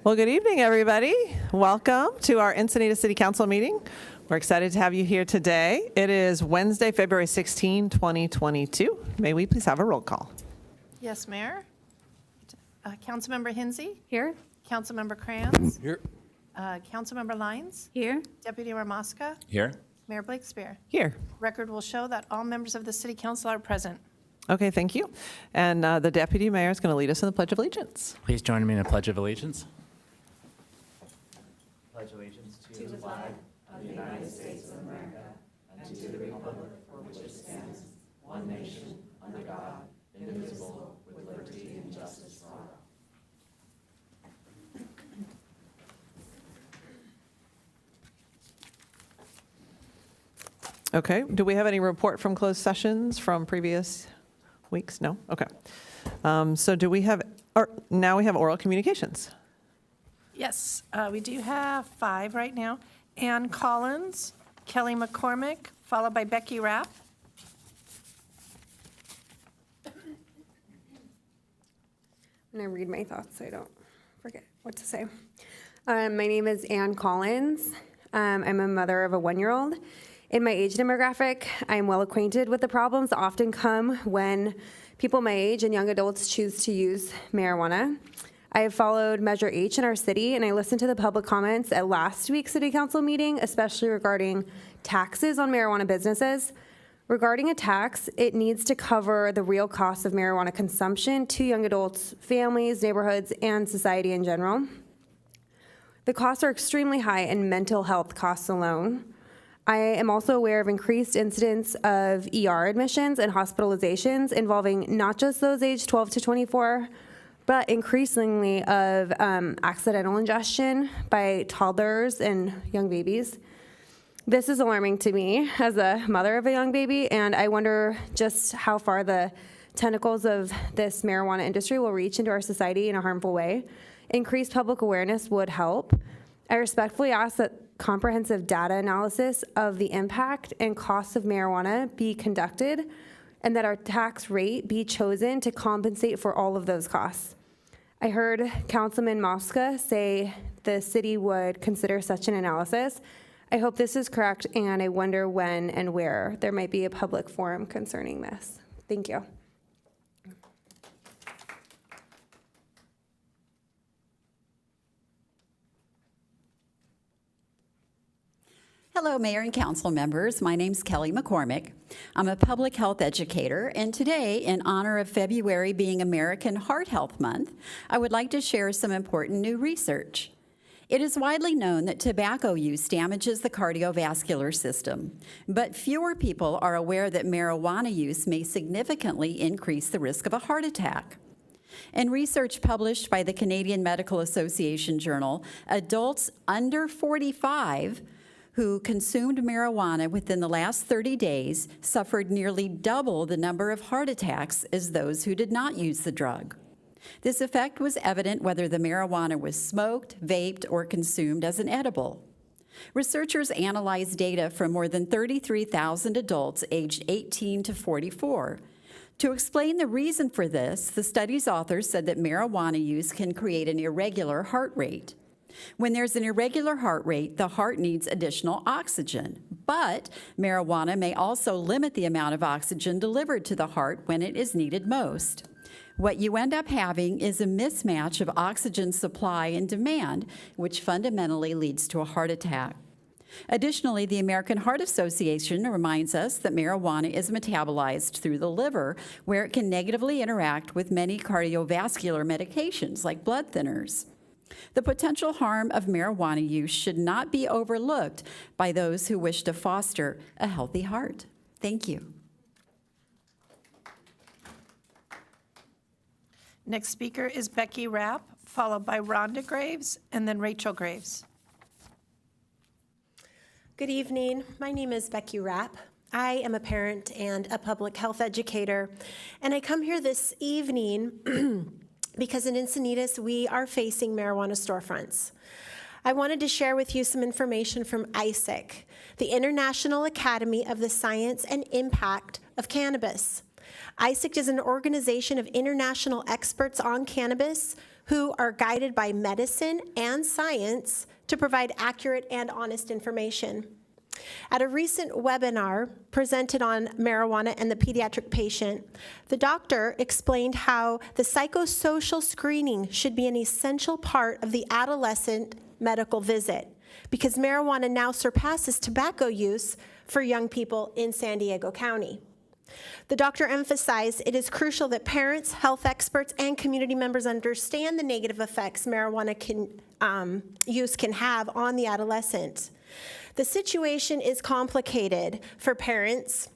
Well, good evening, everybody. Welcome to our Encinitas City Council meeting. We're excited to have you here today. It is Wednesday, February 16, 2022. May we please have a roll call? Yes, Mayor. Councilmember Hinsey? Here. Councilmember Kranz? Here. Councilmember Lyons? Here. Deputy Mayor Mosca? Here. Mayor Blakespear? Here. Record will show that all members of the City Council are present. Okay, thank you. And the Deputy Mayor is going to lead us in the Pledge of Allegiance. Please join me in the Pledge of Allegiance. Pledge allegiance to the flag of the United States of America and to the republic for which it stands, one nation, under God, indivisible, with liberty and justice for all. Okay, do we have any report from closed sessions from previous weeks? No? Okay. So do we have, now we have oral communications. Yes, we do have 5 right now. Ann Collins, Kelly McCormick, followed by Becky Rapp. I'm going to read my thoughts so I don't forget what to say. My name is Ann Collins. I'm a mother of a 1-year-old. In my age demographic, I'm well acquainted with the problems that often come when people my age and young adults choose to use marijuana. I have followed Measure H in our city, and I listened to the public comments at last week's City Council meeting, especially regarding taxes on marijuana businesses. Regarding a tax, it needs to cover the real cost of marijuana consumption to young adults, families, neighborhoods, and society in general. The costs are extremely high in mental health costs alone. I am also aware of increased incidents of ER admissions and hospitalizations involving not just those aged 12 to 24, but increasingly of accidental ingestion by toddlers and young babies. This is alarming to me as a mother of a young baby, and I wonder just how far the tentacles of this marijuana industry will reach into our society in a harmful way. Increased public awareness would help. I respectfully ask that comprehensive data analysis of the impact and costs of marijuana be conducted, and that our tax rate be chosen to compensate for all of those costs. I heard Councilman Mosca say the city would consider such an analysis. I hope this is correct, and I wonder when and where there might be a public forum concerning this. Thank you. Hello, Mayor and Council members. My name's Kelly McCormick. I'm a public health educator, and today, in honor of February being American Heart Health Month, I would like to share some important new research. It is widely known that tobacco use damages the cardiovascular system, but fewer people are aware that marijuana use may significantly increase the risk of a heart attack. In research published by the Canadian Medical Association journal, adults under 45 who consumed marijuana within the last 30 days suffered nearly double the number of heart attacks as those who did not use the drug. This effect was evident whether the marijuana was smoked, vaped, or consumed as an edible. Researchers analyzed data from more than 33,000 adults aged 18 to 44. To explain the reason for this, the study's authors said that marijuana use can create an irregular heart rate. When there's an irregular heart rate, the heart needs additional oxygen, but marijuana may also limit the amount of oxygen delivered to the heart when it is needed most. What you end up having is a mismatch of oxygen supply and demand, which fundamentally leads to a heart attack. Additionally, the American Heart Association reminds us that marijuana is metabolized through the liver, where it can negatively interact with many cardiovascular medications like blood thinners. The potential harm of marijuana use should not be overlooked by those who wish to foster a healthy heart. Thank you. Next speaker is Becky Rapp, followed by Rhonda Graves, and then Rachel Graves. Good evening. My name is Becky Rapp. I am a parent and a public health educator, and I come here this evening because in Encinitas, we are facing marijuana storefronts. I wanted to share with you some information from ISIC, the International Academy of the Science and Impact of Cannabis. ISIC is an organization of international experts on cannabis who are guided by medicine and science to provide accurate and honest information. At a recent webinar presented on marijuana and the pediatric patient, the doctor explained how the psychosocial screening should be an essential part of the adolescent medical visit because marijuana now surpasses tobacco use for young people in San Diego County. The doctor emphasized it is crucial that parents, health experts, and community members understand the negative effects marijuana use can have on the adolescent. The situation is complicated for parents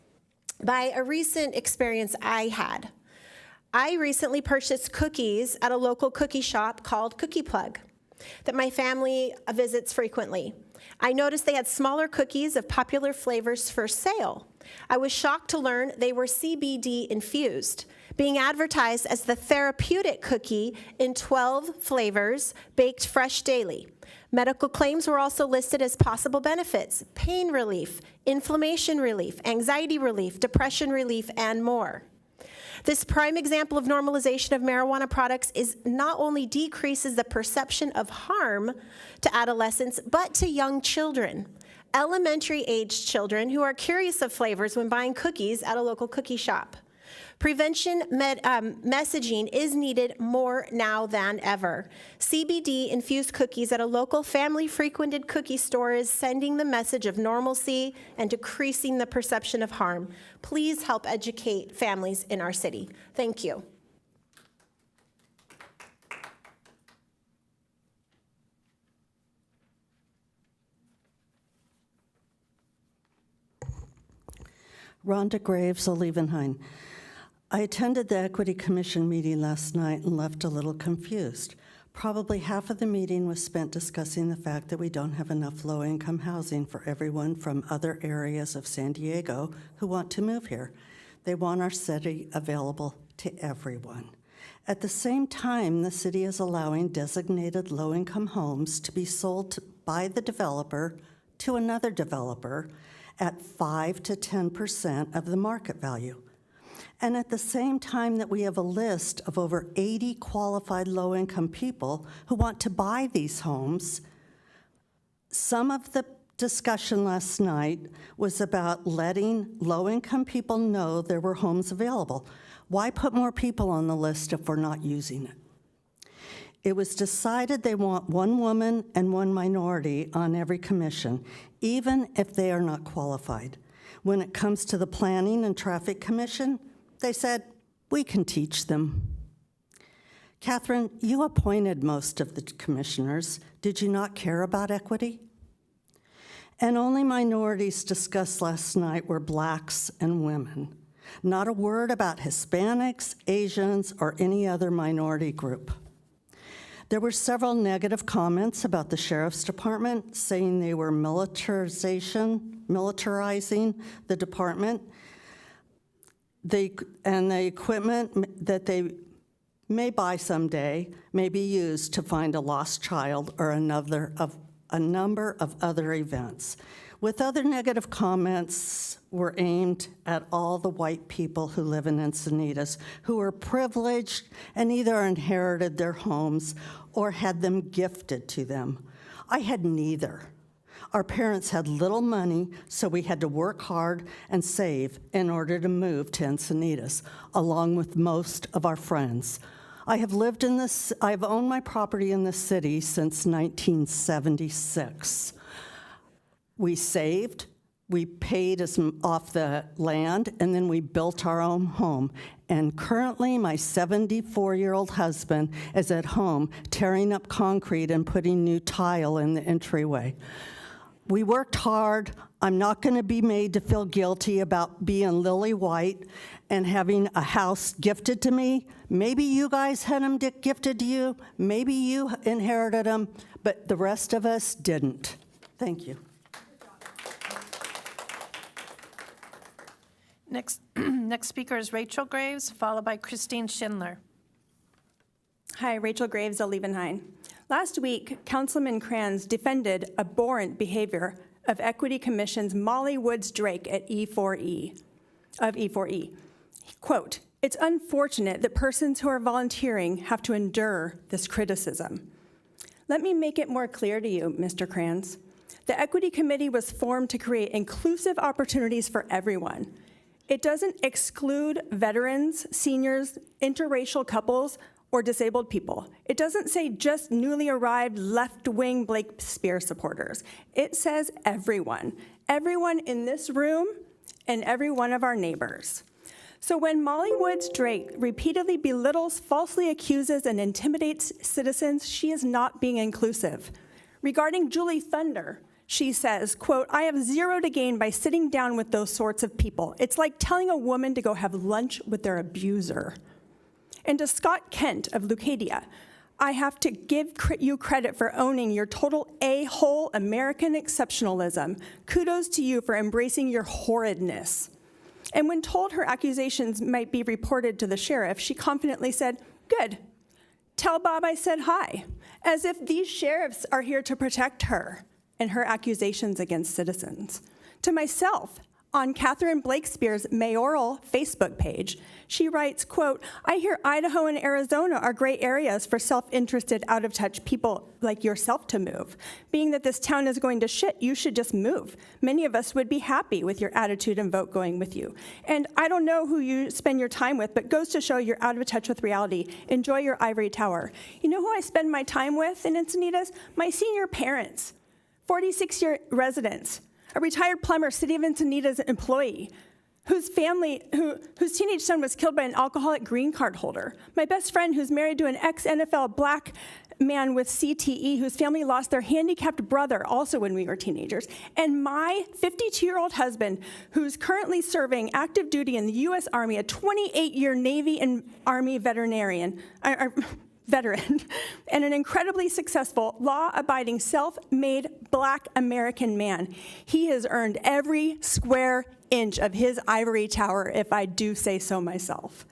by a recent experience I had. I recently purchased cookies at a local cookie shop called Cookie Plug that my family visits frequently. I noticed they had smaller cookies of popular flavors for sale. I was shocked to learn they were CBD infused, being advertised as the therapeutic cookie in 12 flavors, baked fresh daily. Medical claims were also listed as possible benefits: pain relief, inflammation relief, anxiety relief, depression relief, and more. This prime example of normalization of marijuana products is not only decreases the perception of harm to adolescents, but to young children, elementary-aged children who are curious of flavors when buying cookies at a local cookie shop. Prevention messaging is needed more now than ever. CBD-infused cookies at a local family-frequented cookie store is sending the message of normalcy and decreasing the perception of harm. Please help educate families in our city. Thank you. Rhonda Graves, Olevenhain. I attended the Equity Commission meeting last night and left a little confused. Probably half of the meeting was spent discussing the fact that we don't have enough low-income housing for everyone from other areas of San Diego who want to move here. They want our city available to everyone. At the same time, the city is allowing designated low-income homes to be sold by the developer to another developer at 5 to 10% of the market value. And at the same time that we have a list of over 80 qualified low-income people who want to buy these homes, some of the discussion last night was about letting low-income people know there were homes available. Why put more people on the list if we're not using it? It was decided they want one woman and one minority on every commission, even if they are not qualified. When it comes to the Planning and Traffic Commission, they said, we can teach them. Catherine, you appointed most of the commissioners. Did you not care about equity? And only minorities discussed last night were blacks and women. Not a word about Hispanics, Asians, or any other minority group. There were several negative comments about the Sheriff's Department, saying they were militarizing the department. And the equipment that they may buy someday may be used to find a lost child or a number of other events. With other negative comments were aimed at all the white people who live in Encinitas, who were privileged and either inherited their homes or had them gifted to them. I had neither. Our parents had little money, so we had to work hard and save in order to move to Encinitas, along with most of our friends. I've owned my property in the city since 1976. We saved, we paid off the land, and then we built our own home. And currently, my 74-year-old husband is at home tearing up concrete and putting new tile in the entryway. We worked hard. I'm not going to be made to feel guilty about being lily white and having a house gifted to me. Maybe you guys had them gifted to you. Maybe you inherited them, but the rest of us didn't. Thank you. Next speaker is Rachel Graves, followed by Christine Schindler. Hi, Rachel Graves, Olevenhain. Last week, Councilman Kranz defended abhorrent behavior of Equity Commission's Molly Woods Drake at E4E. Quote, "It's unfortunate that persons who are volunteering have to endure this criticism." Let me make it more clear to you, Mr. Kranz. The Equity Committee was formed to create inclusive opportunities for everyone. It doesn't exclude veterans, seniors, interracial couples, or disabled people. It doesn't say just newly arrived left-wing Blake Spears supporters. It says everyone. Everyone in this room and every one of our neighbors. So when Molly Woods Drake repeatedly belittles, falsely accuses, and intimidates citizens, she is not being inclusive. Regarding Julie Thunder, she says, quote, "I have zero to gain by sitting down with those sorts of people. It's like telling a woman to go have lunch with their abuser." And to Scott Kent of Leucadia, "I have to give you credit for owning your total a-hole American exceptionalism. Kudos to you for embracing your horridness." And when told her accusations might be reported to the sheriff, she confidently said, "Good. Tell Bob I said hi," as if these sheriffs are here to protect her and her accusations against citizens. To myself, on Catherine Blake Spears' mayoral Facebook page, she writes, quote, "I hear Idaho and Arizona are great areas for self-interested, out-of-touch people like yourself to move. Being that this town is going to shit, you should just move. Many of us would be happy with your attitude and vote going with you. And I don't know who you spend your time with, but goes to show you're out of touch with reality. Enjoy your ivory tower." You know who I spend my time with in Encinitas? My senior parents, 46-year residents, a retired plumber, City of Encinitas employee, whose teenage son was killed by an alcoholic green card holder. My best friend who's married to an ex-NFL black man with CTE, whose family lost their handicapped brother also when we were teenagers. And my 52-year-old husband, who's currently serving active duty in the U.S. Army, a 28-year Navy and Army veteran, and an incredibly successful, law-abiding, self-made Black American man. He has earned every square inch of his ivory tower, if I do say so myself.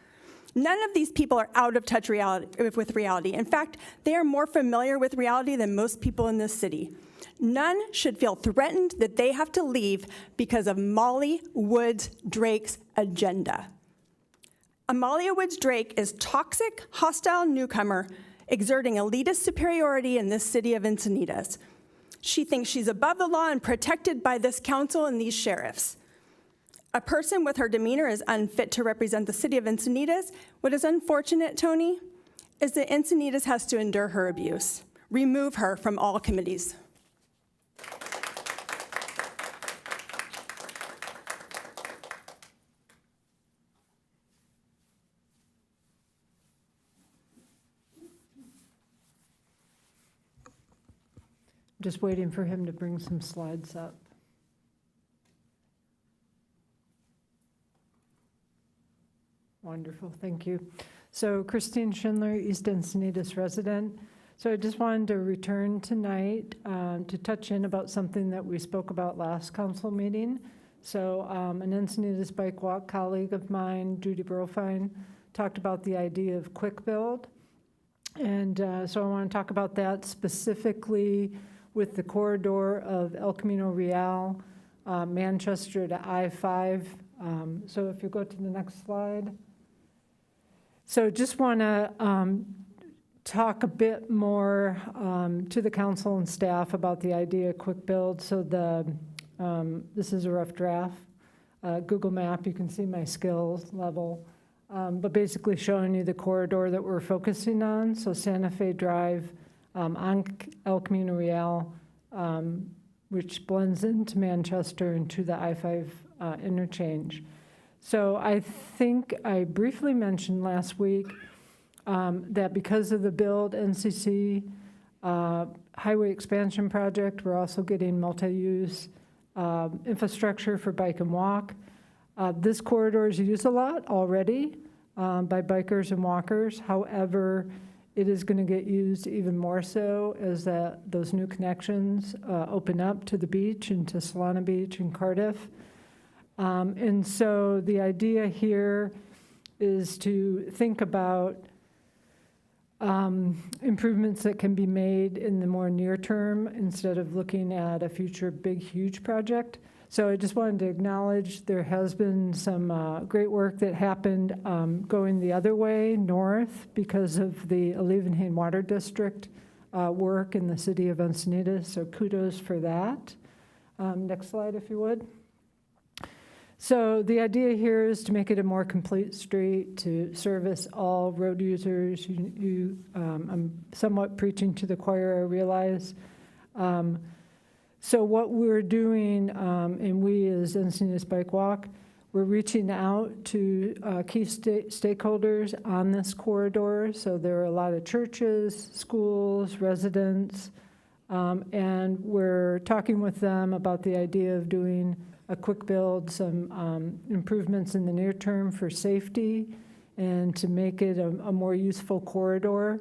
None of these people are out of touch with reality. In fact, they are more familiar with reality than most people in this city. None should feel threatened that they have to leave because of Molly Woods Drake's agenda. Amalia Woods Drake is toxic, hostile newcomer exerting elitist superiority in this city of Encinitas. She thinks she's above the law and protected by this council and these sheriffs. A person with her demeanor is unfit to represent the city of Encinitas. What is unfortunate, Tony, is that Encinitas has to endure her abuse. Remove her from all committees. Just waiting for him to bring some slides up. Wonderful, thank you. So Christine Schindler, East Encinitas resident. So I just wanted to return tonight to touch in about something that we spoke about last council meeting. So an Encinitas Bike Walk colleague of mine, Judy Burlfine, talked about the idea of quick build. And so I want to talk about that specifically with the corridor of El Camino Real, Manchester to I-5. So if you go to the next slide. So just want to talk a bit more to the council and staff about the idea of quick build. So this is a rough draft. Google Map, you can see my skills level. But basically showing you the corridor that we're focusing on. So Santa Fe Drive, on El Camino Real, which blends into Manchester and to the I-5 interchange. So I think I briefly mentioned last week that because of the Build NCC highway expansion project, we're also getting multi-use infrastructure for bike and walk. This corridor is used a lot already by bikers and walkers. However, it is going to get used even more so as those new connections open up to the beach and to Solana Beach and Cardiff. And so the idea here is to think about improvements that can be made in the more near term instead of looking at a future big, huge project. So I just wanted to acknowledge there has been some great work that happened going the other way, north, because of the Alevinhain Water District work in the city of Encinitas, so kudos for that. Next slide, if you would. So the idea here is to make it a more complete street to service all road users. I'm somewhat preaching to the choir, I realize. So what we're doing, and we as Encinitas Bike Walk, we're reaching out to key stakeholders on this corridor. So there are a lot of churches, schools, residents, and we're talking with them about the idea of doing a quick build, some improvements in the near term for safety and to make it a more useful corridor.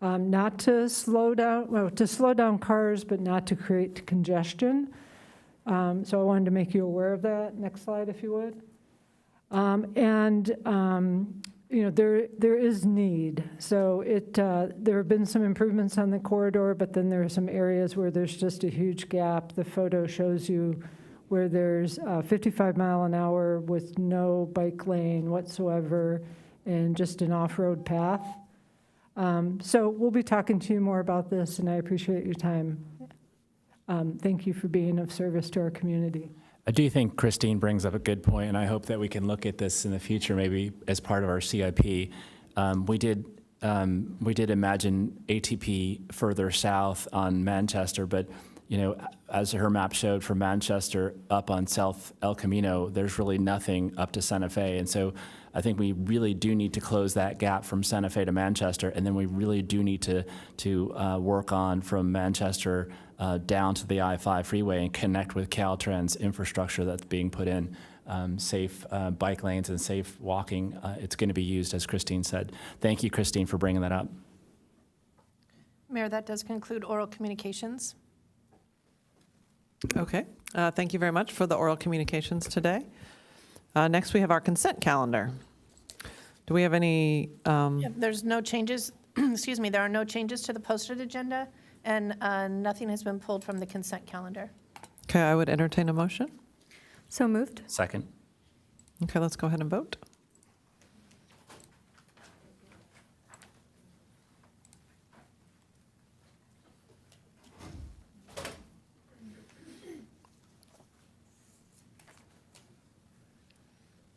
Not to slow down, well, to slow down cars, but not to create congestion. So I wanted to make you aware of that. Next slide, if you would. You know, there is need. So there have been some improvements on the corridor, but then there are some areas where there's just a huge gap. The photo shows you where there's 55 mile an hour with no bike lane whatsoever and just an off-road path. So we'll be talking to you more about this, and I appreciate your time. Thank you for being of service to our community. I do think Christine brings up a good point, and I hope that we can look at this in the future, maybe as part of our CIP. We did imagine ATP further south on Manchester, but you know, as her map showed, from Manchester up on South El Camino, there's really nothing up to Santa Fe, and so I think we really do need to close that gap from Santa Fe to Manchester, and then we really do need to work on from Manchester down to the I-5 freeway and connect with Caltrans infrastructure that's being put in, safe bike lanes and safe walking. It's going to be used, as Christine said. Thank you, Christine, for bringing that up. Mayor, that does conclude oral communications. Okay, thank you very much for the oral communications today. Next, we have our consent calendar. Do we have any? There's no changes, excuse me, there are no changes to the posted agenda, and nothing has been pulled from the consent calendar. Okay, I would entertain a motion. So moved. Second. Okay, let's go ahead and vote.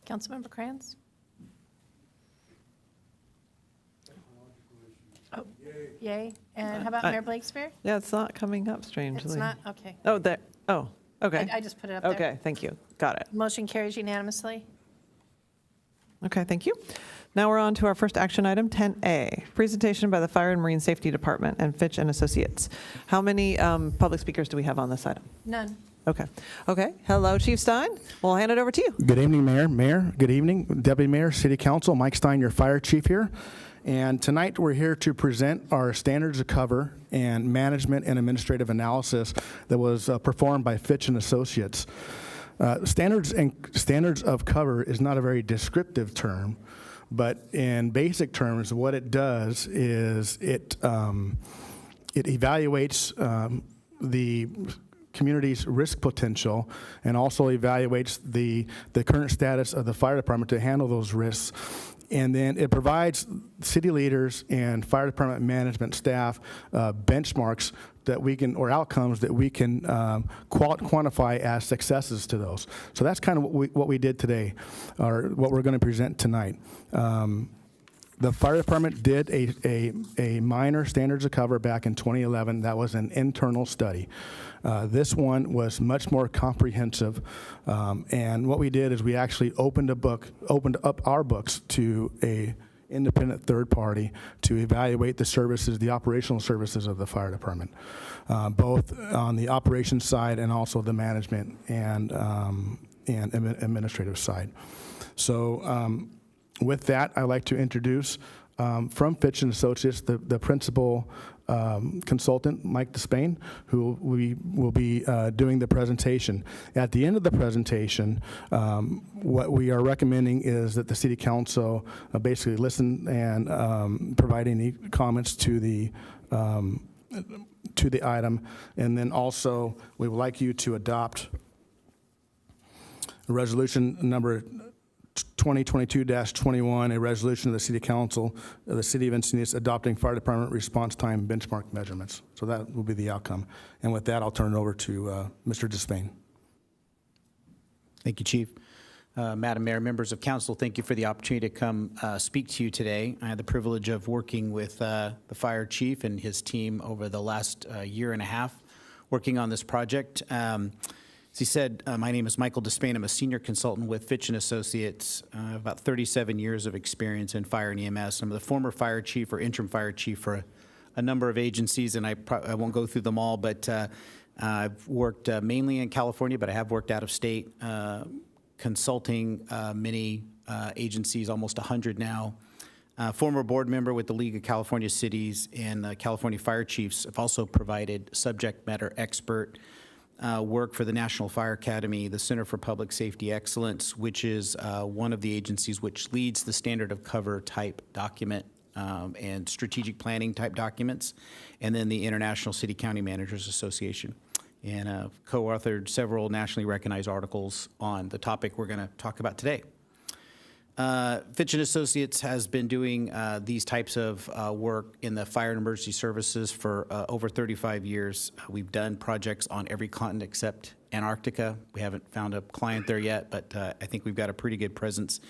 Councilmember Kranz? Oh, yay. And how about Mayor Blakespear? Yeah, it's not coming up strangely. It's not, okay. Oh, there. Oh, okay. I just put it up there. Okay, thank you. Got it. Motion carries unanimously. Okay, thank you. Now we're on to our first action item, 10A, presentation by the Fire and Marine Safety Department and Fitch and Associates. How many public speakers do we have on this item? None. Okay. Okay. Hello, Chief Stein. We'll hand it over to you. Good evening, Mayor. Mayor, good evening. Deputy Mayor, City Council, Mike Stein, your fire chief here. And tonight we're here to present our standards of cover and management and administrative analysis that was performed by Fitch and Associates. Standards of cover is not a very descriptive term, but in basic terms, what it does is it evaluates the community's risk potential and also evaluates the current status of the fire department to handle those risks. And then it provides city leaders and fire department management staff benchmarks that we can, or outcomes that we can quantify as successes to those. So that's kind of what we did today, or what we're going to present tonight. The fire department did a minor standards of cover back in 2011. That was an internal study. This one was much more comprehensive, and what we did is we actually opened up our books to a independent third party to evaluate the services, the operational services of the fire department, both on the operations side and also the management and administrative side. So with that, I'd like to introduce from Fitch and Associates the principal consultant, Mike Despain, who we will be doing the presentation. At the end of the presentation, what we are recommending is that the City Council basically listen and provide any comments to the item, and then also we would like you to adopt Resolution number 2022-21, a resolution of the City Council of the City of Encinitas adopting fire department response time benchmark measurements. So that will be the outcome. And with that, I'll turn it over to Mr. Despain. Thank you, Chief. Madam Mayor, members of council, thank you for the opportunity to come speak to you today. I had the privilege of working with the fire chief and his team over the last year and a half working on this project. As he said, my name is Michael Despain. I'm a senior consultant with Fitch & Associates. I have about 37 years of experience in fire and EMS. I'm the former fire chief or interim fire chief for a number of agencies, and I won't go through them all, but I've worked mainly in California, but I have worked out of state, consulting many agencies, almost 100 now. Former board member with the League of California Cities and California Fire Chiefs. I've also provided subject matter expert work for the National Fire Academy, the Center for Public Safety Excellence, which is one of the agencies which leads the standard of cover type document and strategic planning type documents, and then the International City County Managers Association. And co-authored several nationally recognized articles on the topic we're going to talk about today. Fitch & Associates has been doing these types of work in the fire and emergency services for over 35 years. We've done projects on every continent except Antarctica. We haven't found a client there yet, but I think we've got a pretty good presence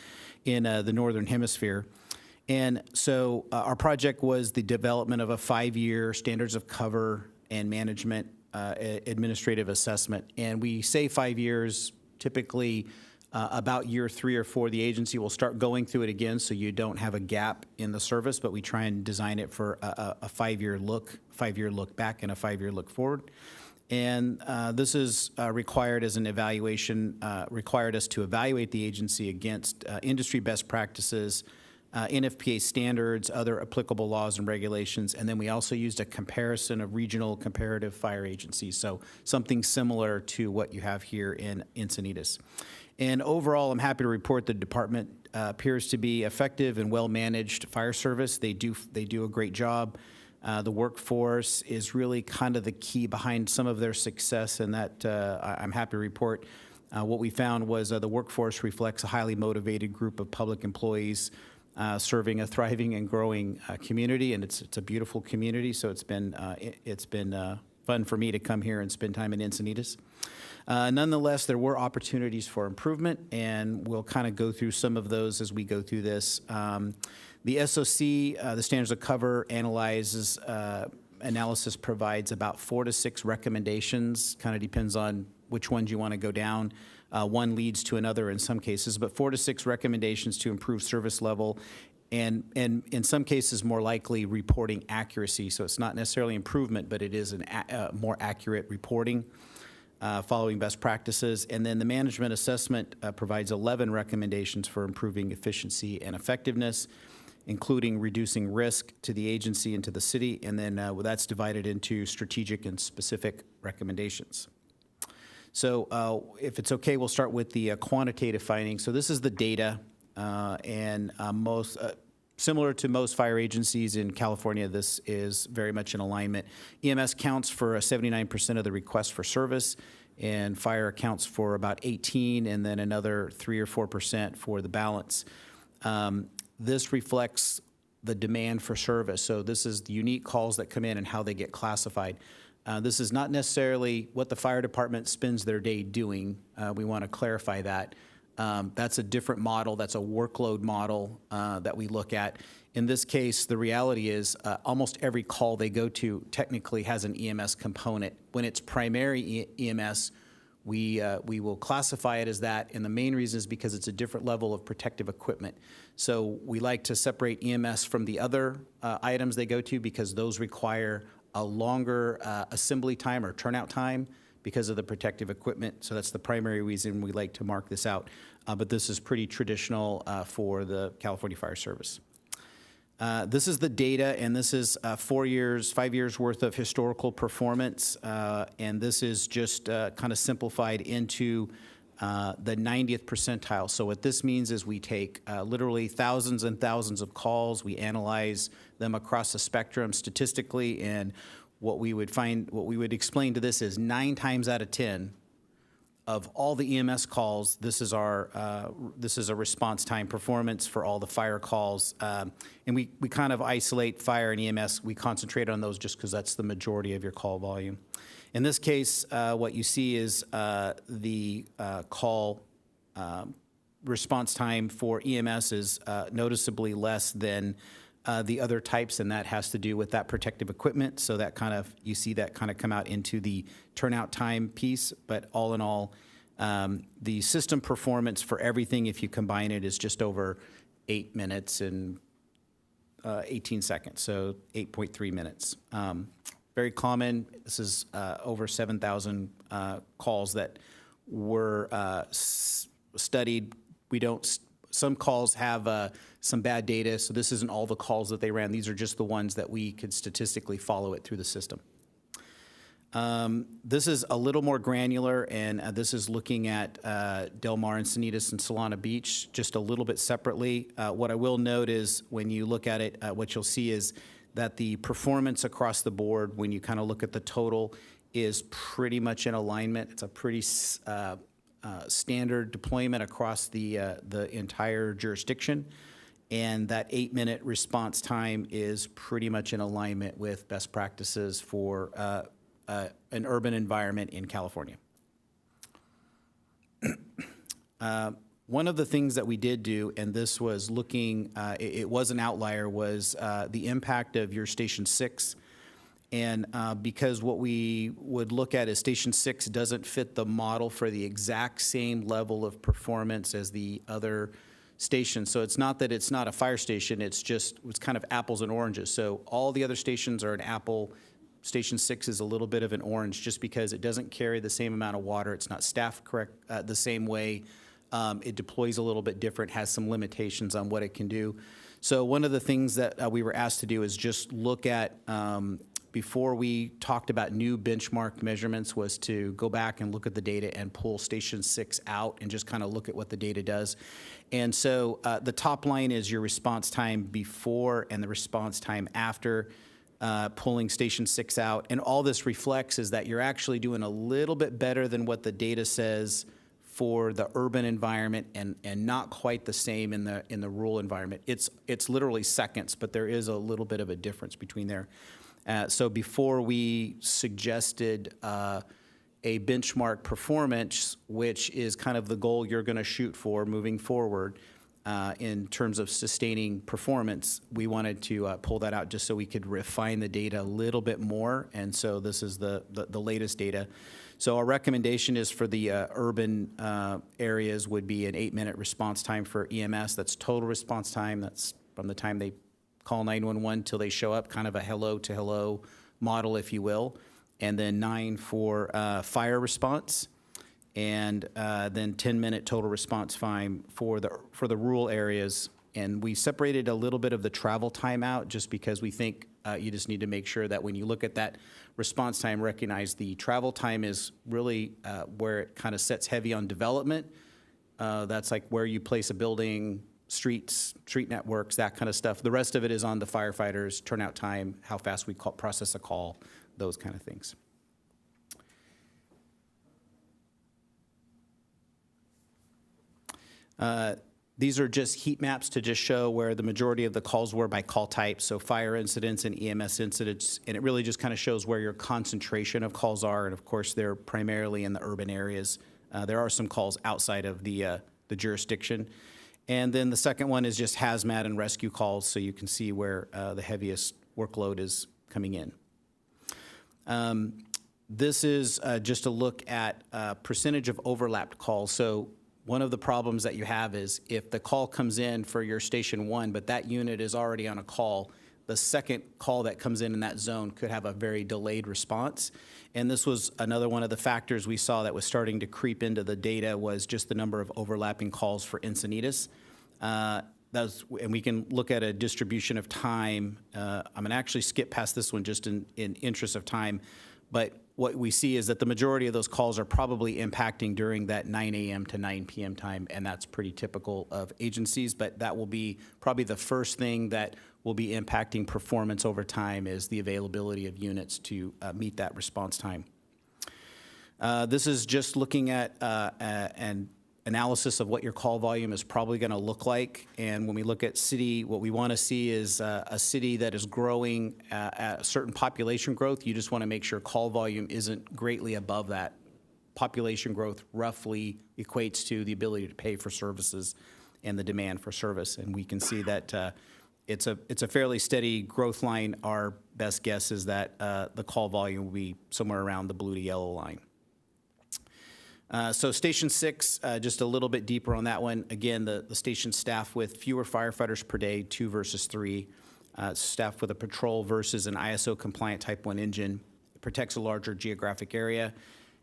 in the Northern Hemisphere. And so our project was the development of a 5-year standards of cover and management administrative assessment. And we say 5 years, typically about year 3 or 4, the agency will start going through it again so you don't have a gap in the service, but we try and design it for a 5-year look, 5-year look back and a 5-year look forward. And this is required as an evaluation, required us to evaluate the agency against industry best practices, NFPA standards, other applicable laws and regulations, and then we also used a comparison of regional comparative fire agencies, so something similar to what you have here in Encinitas. And overall, I'm happy to report the department appears to be effective and well-managed fire service. They do a great job. The workforce is really kind of the key behind some of their success, and that I'm happy to report. What we found was the workforce reflects a highly motivated group of public employees serving a thriving and growing community, and it's a beautiful community. So it's been fun for me to come here and spend time in Encinitas. Nonetheless, there were opportunities for improvement, and we'll kind of go through some of those as we go through this. The SOC, the standards of cover, analysis provides about 4 to 6 recommendations. Kind of depends on which ones you want to go down. One leads to another in some cases, but 4 to 6 recommendations to improve service level, and in some cases more likely reporting accuracy. So it's not necessarily improvement, but it is a more accurate reporting following best practices. And then the management assessment provides 11 recommendations for improving efficiency and effectiveness, including reducing risk to the agency and to the city. And then that's divided into strategic and specific recommendations. So if it's okay, we'll start with the quantitative findings. So this is the data, and similar to most fire agencies in California, this is very much in alignment. EMS counts for 79% of the requests for service, and fire accounts for about 18, and then another 3 or 4% for the balance. This reflects the demand for service. So this is the unique calls that come in and how they get classified. This is not necessarily what the fire department spends their day doing. We want to clarify that. That's a different model. That's a workload model that we look at. In this case, the reality is almost every call they go to technically has an EMS component. When it's primary EMS, we will classify it as that, and the main reason is because it's a different level of protective equipment. So we like to separate EMS from the other items they go to because those require a longer assembly time or turnout time because of the protective equipment. So that's the primary reason we like to mark this out. But this is pretty traditional for the California Fire Service. This is the data, and this is 5 years worth of historical performance. And this is just kind of simplified into the 90th percentile. So what this means is we take literally thousands and thousands of calls, we analyze them across the spectrum statistically, and what we would explain to this is 9 times out of 10, of all the EMS calls, this is a response time performance for all the fire calls. And we kind of isolate fire and EMS. We concentrate on those just because that's the majority of your call volume. In this case, what you see is the call response time for EMS is noticeably less than the other types, and that has to do with that protective equipment. So that kind of, you see that kind of come out into the turnout time piece. But all in all, the system performance for everything, if you combine it, is just over 8 minutes and 18 seconds, so 8.3 minutes. Very common. This is over 7,000 calls that were studied. Some calls have some bad data, so this isn't all the calls that they ran. These are just the ones that we could statistically follow it through the system. This is a little more granular, and this is looking at Del Mar, Encinitas, and Solana Beach just a little bit separately. What I will note is when you look at it, what you'll see is that the performance across the board, when you kind of look at the total, is pretty much in alignment. It's a pretty standard deployment across the entire jurisdiction, and that 8-minute response time is pretty much in alignment with best practices for an urban environment in California. One of the things that we did do, and this was looking, it was an outlier, was the impact of your Station 6. And because what we would look at is Station 6 doesn't fit the model for the exact same level of performance as the other stations. So it's not that it's not a fire station, it's kind of apples and oranges. So all the other stations are an apple. Station 6 is a little bit of an orange just because it doesn't carry the same amount of water. It's not staffed the same way. It deploys a little bit different, has some limitations on what it can do. So one of the things that we were asked to do is just look at, before we talked about new benchmark measurements, was to go back and look at the data and pull Station 6 out and just kind of look at what the data does. And so the top line is your response time before and the response time after pulling Station 6 out. And all this reflects is that you're actually doing a little bit better than what the data says for the urban environment, and not quite the same in the rural environment. It's literally seconds, but there is a little bit of a difference between there. So before we suggested a benchmark performance, which is kind of the goal you're going to shoot for moving forward in terms of sustaining performance, we wanted to pull that out just so we could refine the data a little bit more. And so this is the latest data. So our recommendation is for the urban areas would be an 8-minute response time for EMS. That's total response time. That's from the time they call 911 till they show up, kind of a hello to hello model, if you will. And then 9 for fire response, and then 10-minute total response time for the rural areas. And we separated a little bit of the travel time out just because we think you just need to make sure that when you look at that response time, recognize the travel time is really where it kind of sets heavy on development. That's like where you place a building, streets, street networks, that kind of stuff. The rest of it is on the firefighters, turnout time, how fast we process a call, those kind of things. These are just heat maps to just show where the majority of the calls were by call type, so fire incidents and EMS incidents, and it really just kind of shows where your concentration of calls are, and of course they're primarily in the urban areas. There are some calls outside of the jurisdiction. And then the second one is just hazmat and rescue calls, so you can see where the heaviest workload is coming in. This is just a look at percentage of overlapped calls. So one of the problems that you have is if the call comes in for your Station 1, but that unit is already on a call, the second call that comes in that zone could have a very delayed response. And this was another one of the factors we saw that was starting to creep into the data, was just the number of overlapping calls for Encinitas. And we can look at a distribution of time. I'm going to actually skip past this one just in interest of time. But what we see is that the majority of those calls are probably impacting during that 9 a.m. to 9 p.m. time, and that's pretty typical of agencies. But that will be probably the first thing that will be impacting performance over time, is the availability of units to meet that response time. This is just looking at an analysis of what your call volume is probably going to look like. And when we look at city, what we want to see is a city that is growing at a certain population growth. You just want to make sure call volume isn't greatly above that. Population growth roughly equates to the ability to pay for services and the demand for service. And we can see that it's a fairly steady growth line. Our best guess is that the call volume will be somewhere around the blue to yellow line. So Station 6, just a little bit deeper on that one. Again, the station staffed with fewer firefighters per day, 2 versus 3. Staffed with a patrol versus an ISO-compliant Type 1 engine. It protects a larger geographic area.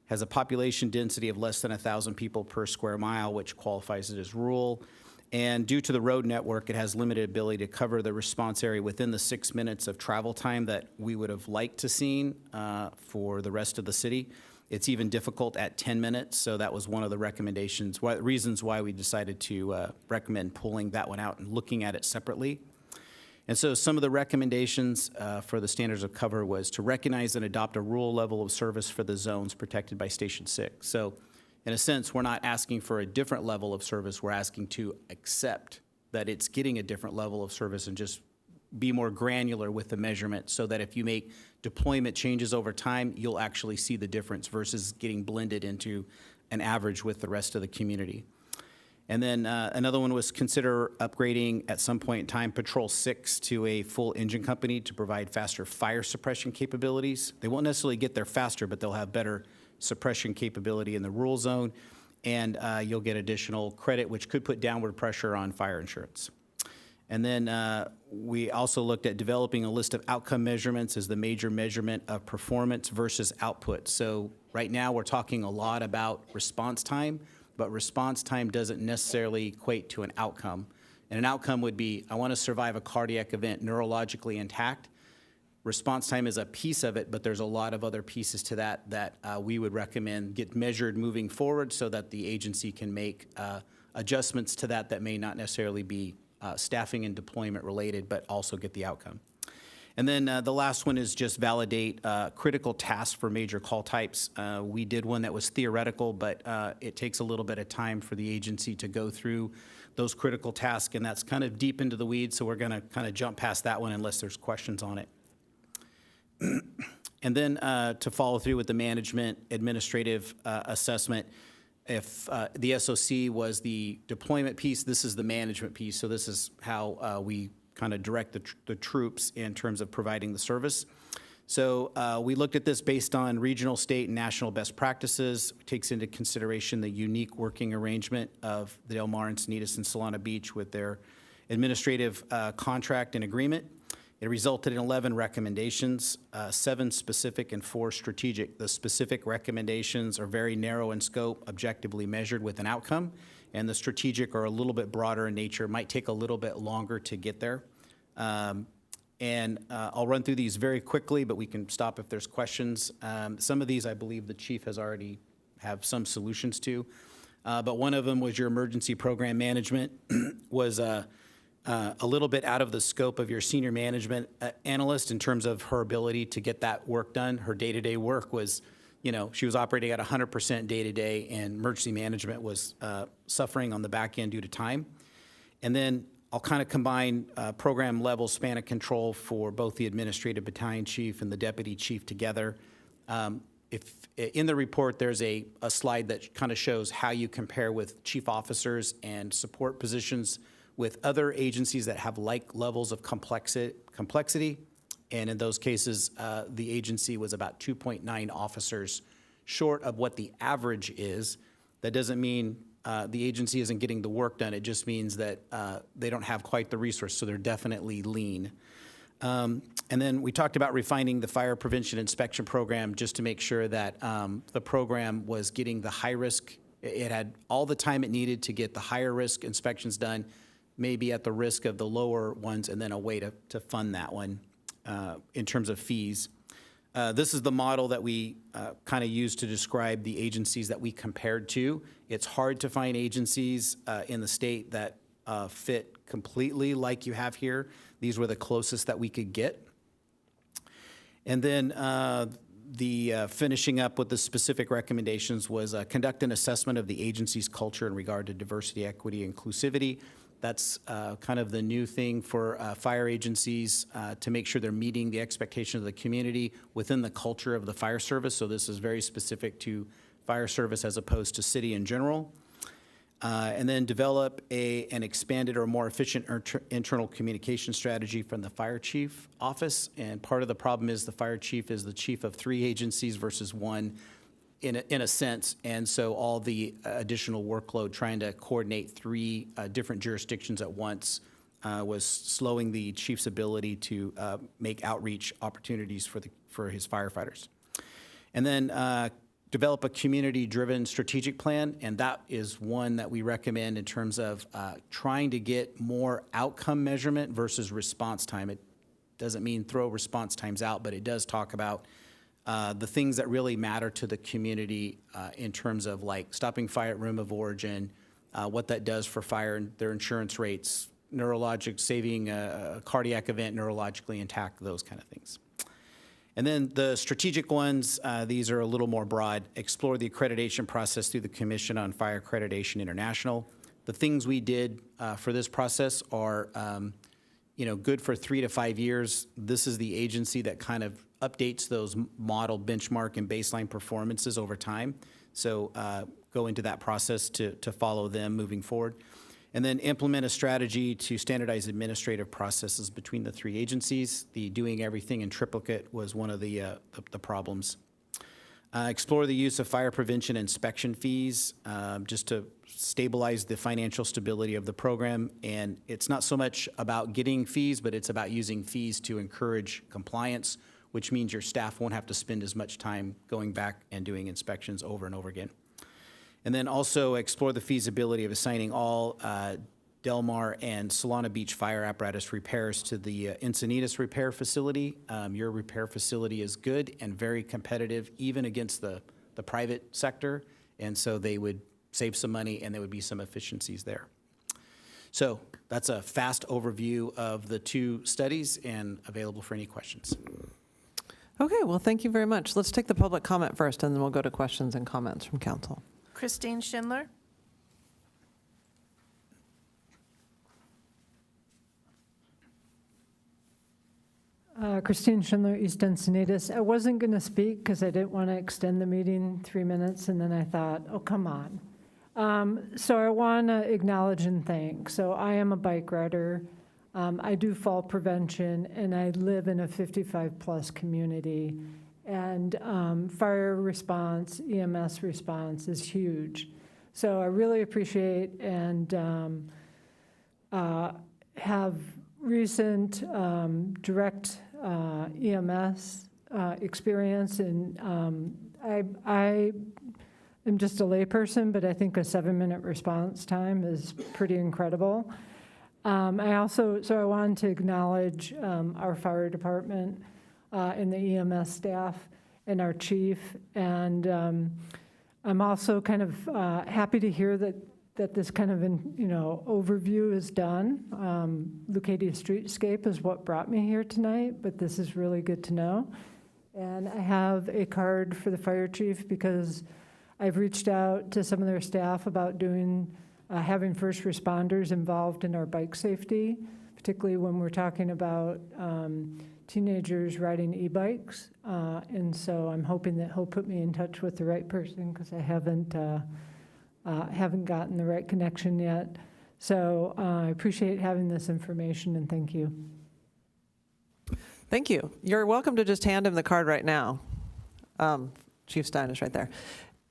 Has a population density of less than 1,000 people per square mile, which qualifies it as rural. And due to the road network, it has limited ability to cover the response area within the 6 minutes of travel time that we would have liked to seen for the rest of the city. It's even difficult at 10 minutes, so that was one of the recommendations, reasons why we decided to recommend pulling that one out and looking at it separately. And so some of the recommendations for the standards of cover was to recognize and adopt a rural level of service for the zones protected by Station 6. So in a sense, we're not asking for a different level of service. We're asking to accept that it's getting a different level of service and just be more granular with the measurement so that if you make deployment changes over time, you'll actually see the difference versus getting blended into an average with the rest of the community. And then another one was consider upgrading at some point in time Patrol 6 to a full engine company to provide faster fire suppression capabilities. They won't necessarily get there faster, but they'll have better suppression capability in the rural zone, and you'll get additional credit, which could put downward pressure on fire insurance. And then we also looked at developing a list of outcome measurements as the major measurement of performance versus output. So right now we're talking a lot about response time, but response time doesn't necessarily equate to an outcome. And an outcome would be, I want to survive a cardiac event neurologically intact. Response time is a piece of it, but there's a lot of other pieces to that we would recommend get measured moving forward so that the agency can make adjustments to that may not necessarily be staffing and deployment related, but also get the outcome. And then the last one is just validate critical tasks for major call types. We did one that was theoretical, but it takes a little bit of time for the agency to go through those critical tasks, and that's kind of deep into the weeds, so we're going to kind of jump past that one unless there's questions on it. And then to follow through with the management administrative assessment, if the SOC was the deployment piece, this is the management piece, so this is how we kind of direct the troops in terms of providing the service. So we looked at this based on regional, state, and national best practices. It takes into consideration the unique working arrangement of the Del Mar, Encinitas, and Solana Beach with their administrative contract and agreement. It resulted in 11 recommendations, 7 specific and 4 strategic. The specific recommendations are very narrow in scope, objectively measured with an outcome, and the strategic are a little bit broader in nature, might take a little bit longer to get there. I'll run through these very quickly, but we can stop if there's questions. Some of these I believe the chief has already have some solutions to, but one of them was your emergency program management was a little bit out of the scope of your senior management analyst in terms of her ability to get that work done. Her day-to-day work was, she was operating at 100% day-to-day, and emergency management was suffering on the back end due to time. And then I'll kind of combine program level span of control for both the administrative battalion chief and the deputy chief together. If in the report, there's a slide that kind of shows how you compare with chief officers and support positions with other agencies that have like levels of complexity. And in those cases, the agency was about 2.9 officers short of what the average is. That doesn't mean the agency isn't getting the work done. It just means that they don't have quite the resource, so they're definitely lean. And then we talked about refining the fire prevention inspection program just to make sure that the program was getting the high risk. It had all the time it needed to get the higher risk inspections done, maybe at the risk of the lower ones, and then a way to fund that one in terms of fees. This is the model that we kind of used to describe the agencies that we compared to. It's hard to find agencies in the state that fit completely like you have here. These were the closest that we could get. And then finishing up with the specific recommendations was conduct an assessment of the agency's culture in regard to diversity, equity, inclusivity. That's kind of the new thing for fire agencies to make sure they're meeting the expectations of the community within the culture of the fire service. So this is very specific to fire service as opposed to city in general. And then develop an expanded or more efficient internal communication strategy from the fire chief office. And part of the problem is the fire chief is the chief of 3 agencies versus 1 in a sense. And so all the additional workload trying to coordinate 3 different jurisdictions at once was slowing the chief's ability to make outreach opportunities for his firefighters. And then develop a community-driven strategic plan, and that is one that we recommend in terms of trying to get more outcome measurement versus response time. It doesn't mean throw response times out, but it does talk about the things that really matter to the community in terms of like stopping fire at room of origin, what that does for fire and their insurance rates, saving a cardiac event neurologically intact, those kind of things. And then the strategic ones, these are a little more broad. Explore the accreditation process through the Commission on Fire Accreditation International. The things we did for this process are, good for 3 to 5 years. This is the agency that kind of updates those model, benchmark, and baseline performances over time. So go into that process to follow them moving forward. And then implement a strategy to standardize administrative processes between the 3 agencies. The doing everything in triplicate was one of the problems. Explore the use of fire prevention inspection fees just to stabilize the financial stability of the program. And it's not so much about getting fees, but it's about using fees to encourage compliance, which means your staff won't have to spend as much time going back and doing inspections over and over again. And then also explore the feasibility of assigning all Del Mar and Solana Beach fire apparatus repairs to the Encinitas repair facility. Your repair facility is good and very competitive, even against the private sector. And so they would save some money and there would be some efficiencies there. So that's a fast overview of the 2 studies and available for any questions. Okay, well, thank you very much. Let's take the public comment first, and then we'll go to questions and comments from council. Christine Schindler. Christine Schindler, East Encinitas. I wasn't going to speak because I didn't want to extend the meeting 3 minutes, and then I thought, oh, come on. So I want to acknowledge and thank. So I am a bike rider. I do fall prevention, and I live in a 55-plus community. And fire response, EMS response is huge. So I really appreciate and have recent direct EMS experience. And I am just a layperson, but I think a 7-minute response time is pretty incredible. I wanted to acknowledge our fire department and the EMS staff and our chief. And I'm also kind of happy to hear that this kind of overview is done. Leucadia Streetscape is what brought me here tonight, but this is really good to know. And I have a card for the fire chief because I've reached out to some of their staff about having first responders involved in our bike safety, particularly when we're talking about teenagers riding e-bikes. And so I'm hoping that he'll put me in touch with the right person because I haven't gotten the right connection yet. So I appreciate having this information, and thank you. Thank you. You're welcome to just hand him the card right now. Chief Stein is right there.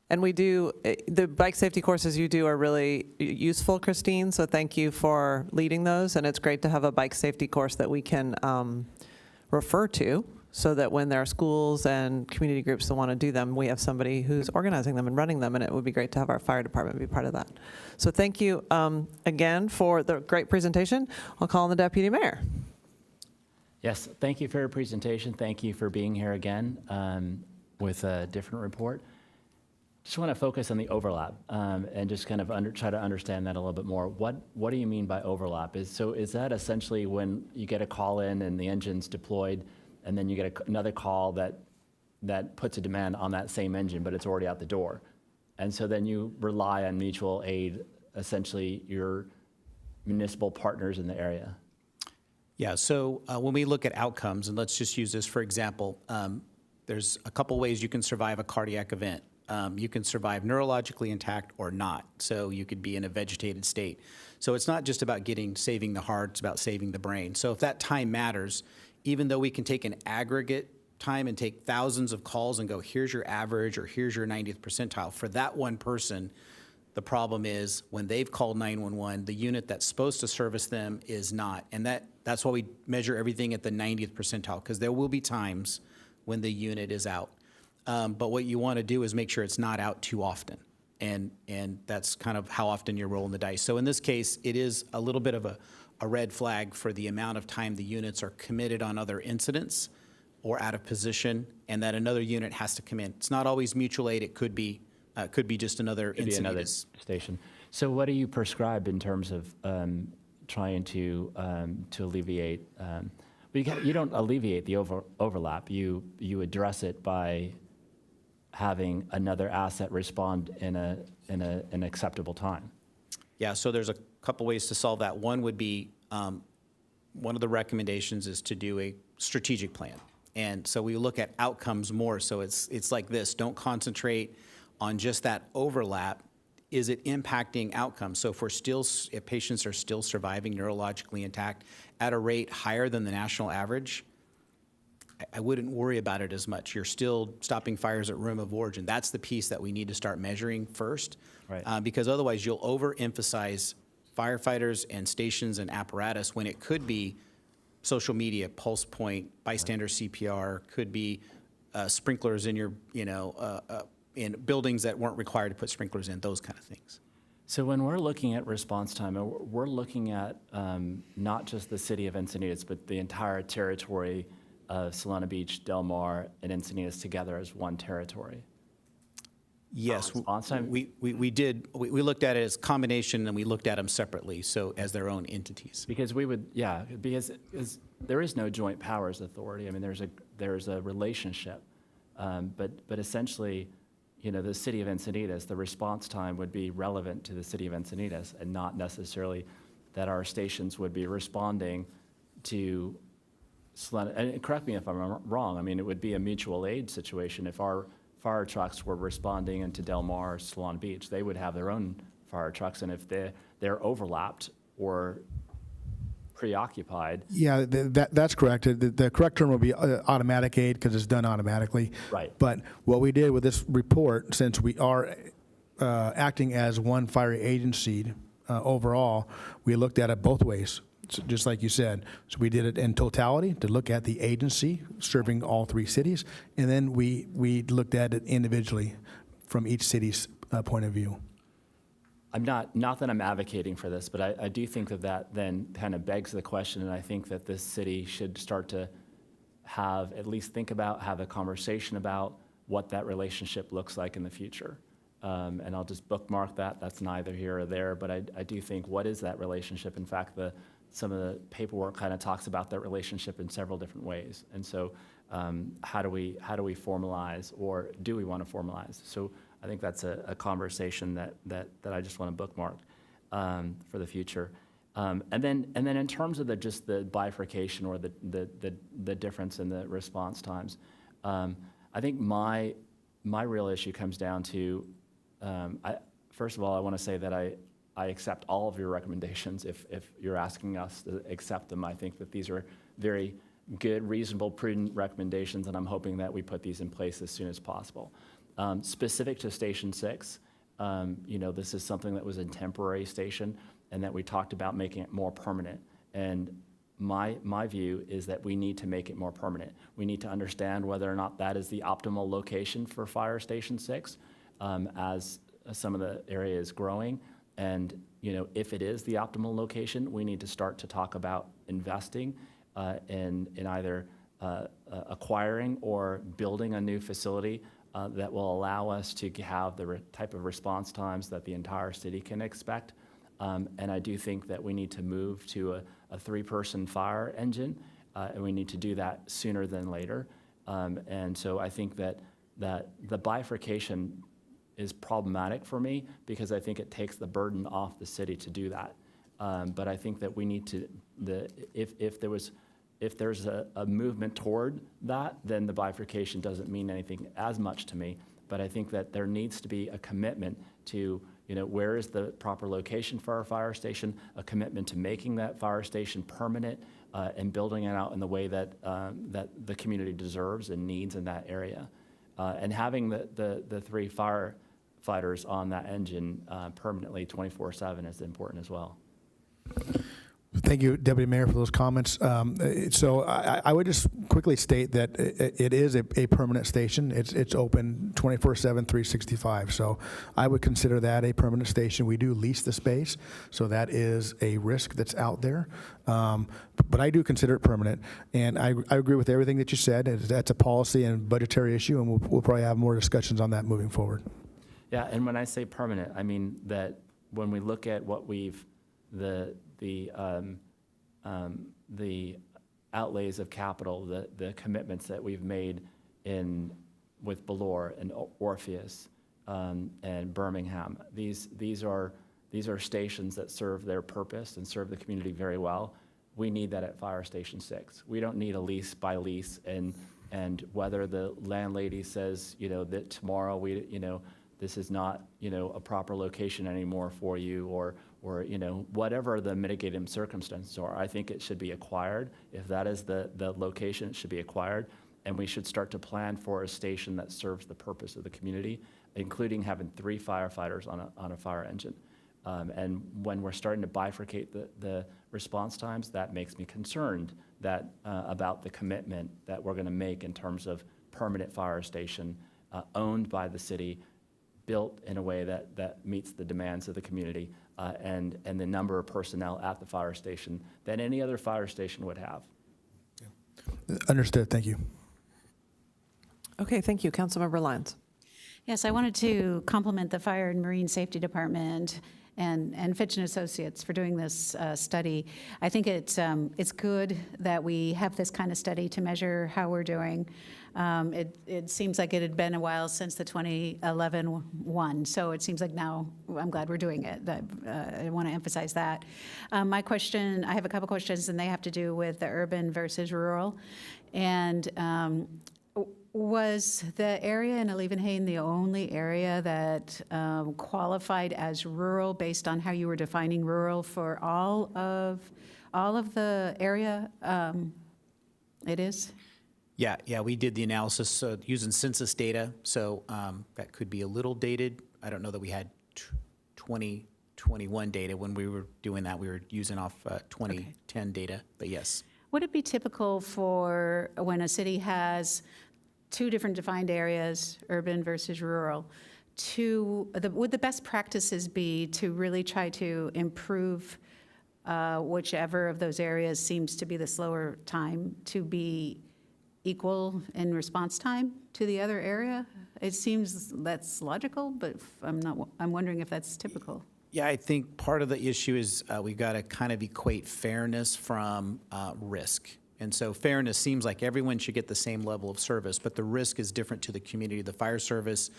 And we do, the bike safety courses you do are really useful, Christine, so thank you for leading those. And it's great to have a bike safety course that we can refer to so that when there are schools and community groups that want to do them, we have somebody who's organizing them and running them, and it would be great to have our fire department be part of that. So thank you again for the great presentation. I'll call on the Deputy Mayor. Yes, thank you for your presentation. Thank you for being here again with a different report. Just want to focus on the overlap and just kind of try to understand that a little bit more. What do you mean by overlap? Is that essentially when you get a call in and the engine's deployed, and then you get another call that that puts a demand on that same engine, but it's already out the door. And so then you rely on mutual aid, essentially your municipal partners in the area. Yeah, so when we look at outcomes, and let's just use this for example, there's a couple ways you can survive a cardiac event. You can survive neurologically intact or not. So you could be in a vegetated state. So it's not just about saving the heart, it's about saving the brain. So if that time matters, even though we can take an aggregate time and take thousands of calls and go, here's your average or here's your 90th percentile, for that one person, the problem is when they've called 911, the unit that's supposed to service them is not. And that's why we measure everything at the 90th percentile, because there will be times when the unit is out. But what you want to do is make sure it's not out too often. And that's kind of how often you're rolling the dice. So in this case, it is a little bit of a red flag for the amount of time the units are committed on other incidents or out of position, and that another unit has to come in. It's not always mutual aid. It could be just another Could be another Encinitas. station. So what do you prescribe in terms of trying to alleviate? But you don't alleviate the overlap. You address it by having another asset respond in an acceptable time. Yeah, so there's a couple ways to solve that. One would be, one of the recommendations is to do a strategic plan. And so we look at outcomes more. So it's like this, don't concentrate on just that overlap. Is it impacting outcomes? So if patients are still surviving neurologically intact at a rate higher than the national average, I wouldn't worry about it as much. You're still stopping fires at room of origin. That's the piece that we need to start measuring first. Right. Because otherwise you'll overemphasize firefighters and stations and apparatus when it could be social media, pulse point, bystander CPR, could be sprinklers in your, in buildings that weren't required to put sprinklers in, those kind of things. So when we're looking at response time, we're looking at not just the city of Encinitas, but the entire territory of Solana Beach, Del Mar, and Encinitas together as one territory. Yes, Response time? we looked at it as combination and we looked at them separately, so as their own entities. Because because there is no joint powers authority. I mean, there's a relationship, but essentially, the city of Encinitas, the response time would be relevant to the city of Encinitas, and not necessarily that our stations would be responding to Solana. And correct me if I'm wrong. I mean, it would be a mutual aid situation if our fire trucks were responding into Del Mar or Solana Beach. They would have their own fire trucks, and if they're overlapped or preoccupied. Yeah, that's correct. The correct term would be automatic aid because it's done automatically. Right. But what we did with this report, since we are acting as one fire agency overall, we looked at it both ways, just like you said. So we did it in totality to look at the agency serving all three cities, and then we looked at it individually from each city's point of view. I'm not that I'm advocating for this, but I do think that then kind of begs the question, and I think that this city should start to have a conversation about what that relationship looks like in the future. And I'll just bookmark that. That's neither here or there, but I do think, what is that relationship? In fact, some of the paperwork kind of talks about that relationship in several different ways. And so how do we formalize, or do we want to formalize? So I think that's a conversation that I just want to bookmark for the future. And then in terms of just the bifurcation or the difference in the response times, I think my real issue comes down to, first of all, I want to say that I accept all of your recommendations if you're asking us to accept them. I think that these are very good, reasonable, prudent recommendations, and I'm hoping that we put these in place as soon as possible. Specific to Station 6, this is something that was a temporary station and that we talked about making it more permanent. And my view is that we need to make it more permanent. We need to understand whether or not that is the optimal location for Fire Station 6 as some of the area is growing. And if it is the optimal location, we need to start to talk about investing in either acquiring or building a new facility that will allow us to have the type of response times that the entire city can expect. And I do think that we need to move to a 3-person fire engine, and we need to do that sooner than later. And so I think that the bifurcation is problematic for me because I think it takes the burden off the city to do that. But I think that we need to, if there's a movement toward that, then the bifurcation doesn't mean anything as much to me. But I think that there needs to be a commitment to, where is the proper location for our fire station, a commitment to making that fire station permanent and building it out in the way that the community deserves and needs in that area. And having the 3 firefighters on that engine permanently 24/7 is important as well. Thank you, Deputy Mayor, for those comments. So I would just quickly state that it is a permanent station. It's open 24/7, 365. So I would consider that a permanent station. We do lease the space, so that is a risk that's out there. But I do consider it permanent, and I agree with everything that you said. That's a policy and budgetary issue, and we'll probably have more discussions on that moving forward. Yeah, and when I say permanent, I mean that when we look at what we've the outlays of capital, the commitments that we've made with Belore and Orpheus and Birmingham. These are stations that serve their purpose and serve the community very well. We need that at Fire Station 6. We don't need a lease by lease and whether the landlady says that tomorrow this is not a proper location anymore for you or whatever the mitigating circumstances are. I think it should be acquired. If that is the location, it should be acquired. And we should start to plan for a station that serves the purpose of the community, including having 3 firefighters on a fire engine. And when we're starting to bifurcate the response times, that makes me concerned that about the commitment that we're going to make in terms of permanent fire station owned by the city, built in a way that meets the demands of the community and the number of personnel at the fire station that any other fire station would have. Understood. Thank you. Okay, thank you. Councilmember Lyons. Yes, I wanted to compliment the Fire and Marine Safety Department and Fitch and Associates for doing this study. I think it's good that we have this kind of study to measure how we're doing. It seems like it had been a while since the 2011 one, so it seems like now I'm glad we're doing it. I want to emphasize that. I have a couple questions, and they have to do with the urban versus rural. And was the area in Alevenhagen the only area that qualified as rural based on how you were defining rural for all of the area? It is? Yeah, we did the analysis using census data, so that could be a little dated. I don't know that we had 2021 data when we were doing that. We were using off 2010 data, but yes. Would it be typical for when a city has 2 different defined areas, urban versus rural, would the best practices be to really try to improve whichever of those areas seems to be the slower time to be equal in response time to the other area? It seems that's logical, but I'm wondering if that's typical. Yeah, I think part of the issue is we've got to kind of equate fairness from risk. And so fairness seems like everyone should get the same level of service, but the risk is different to the community. The fire service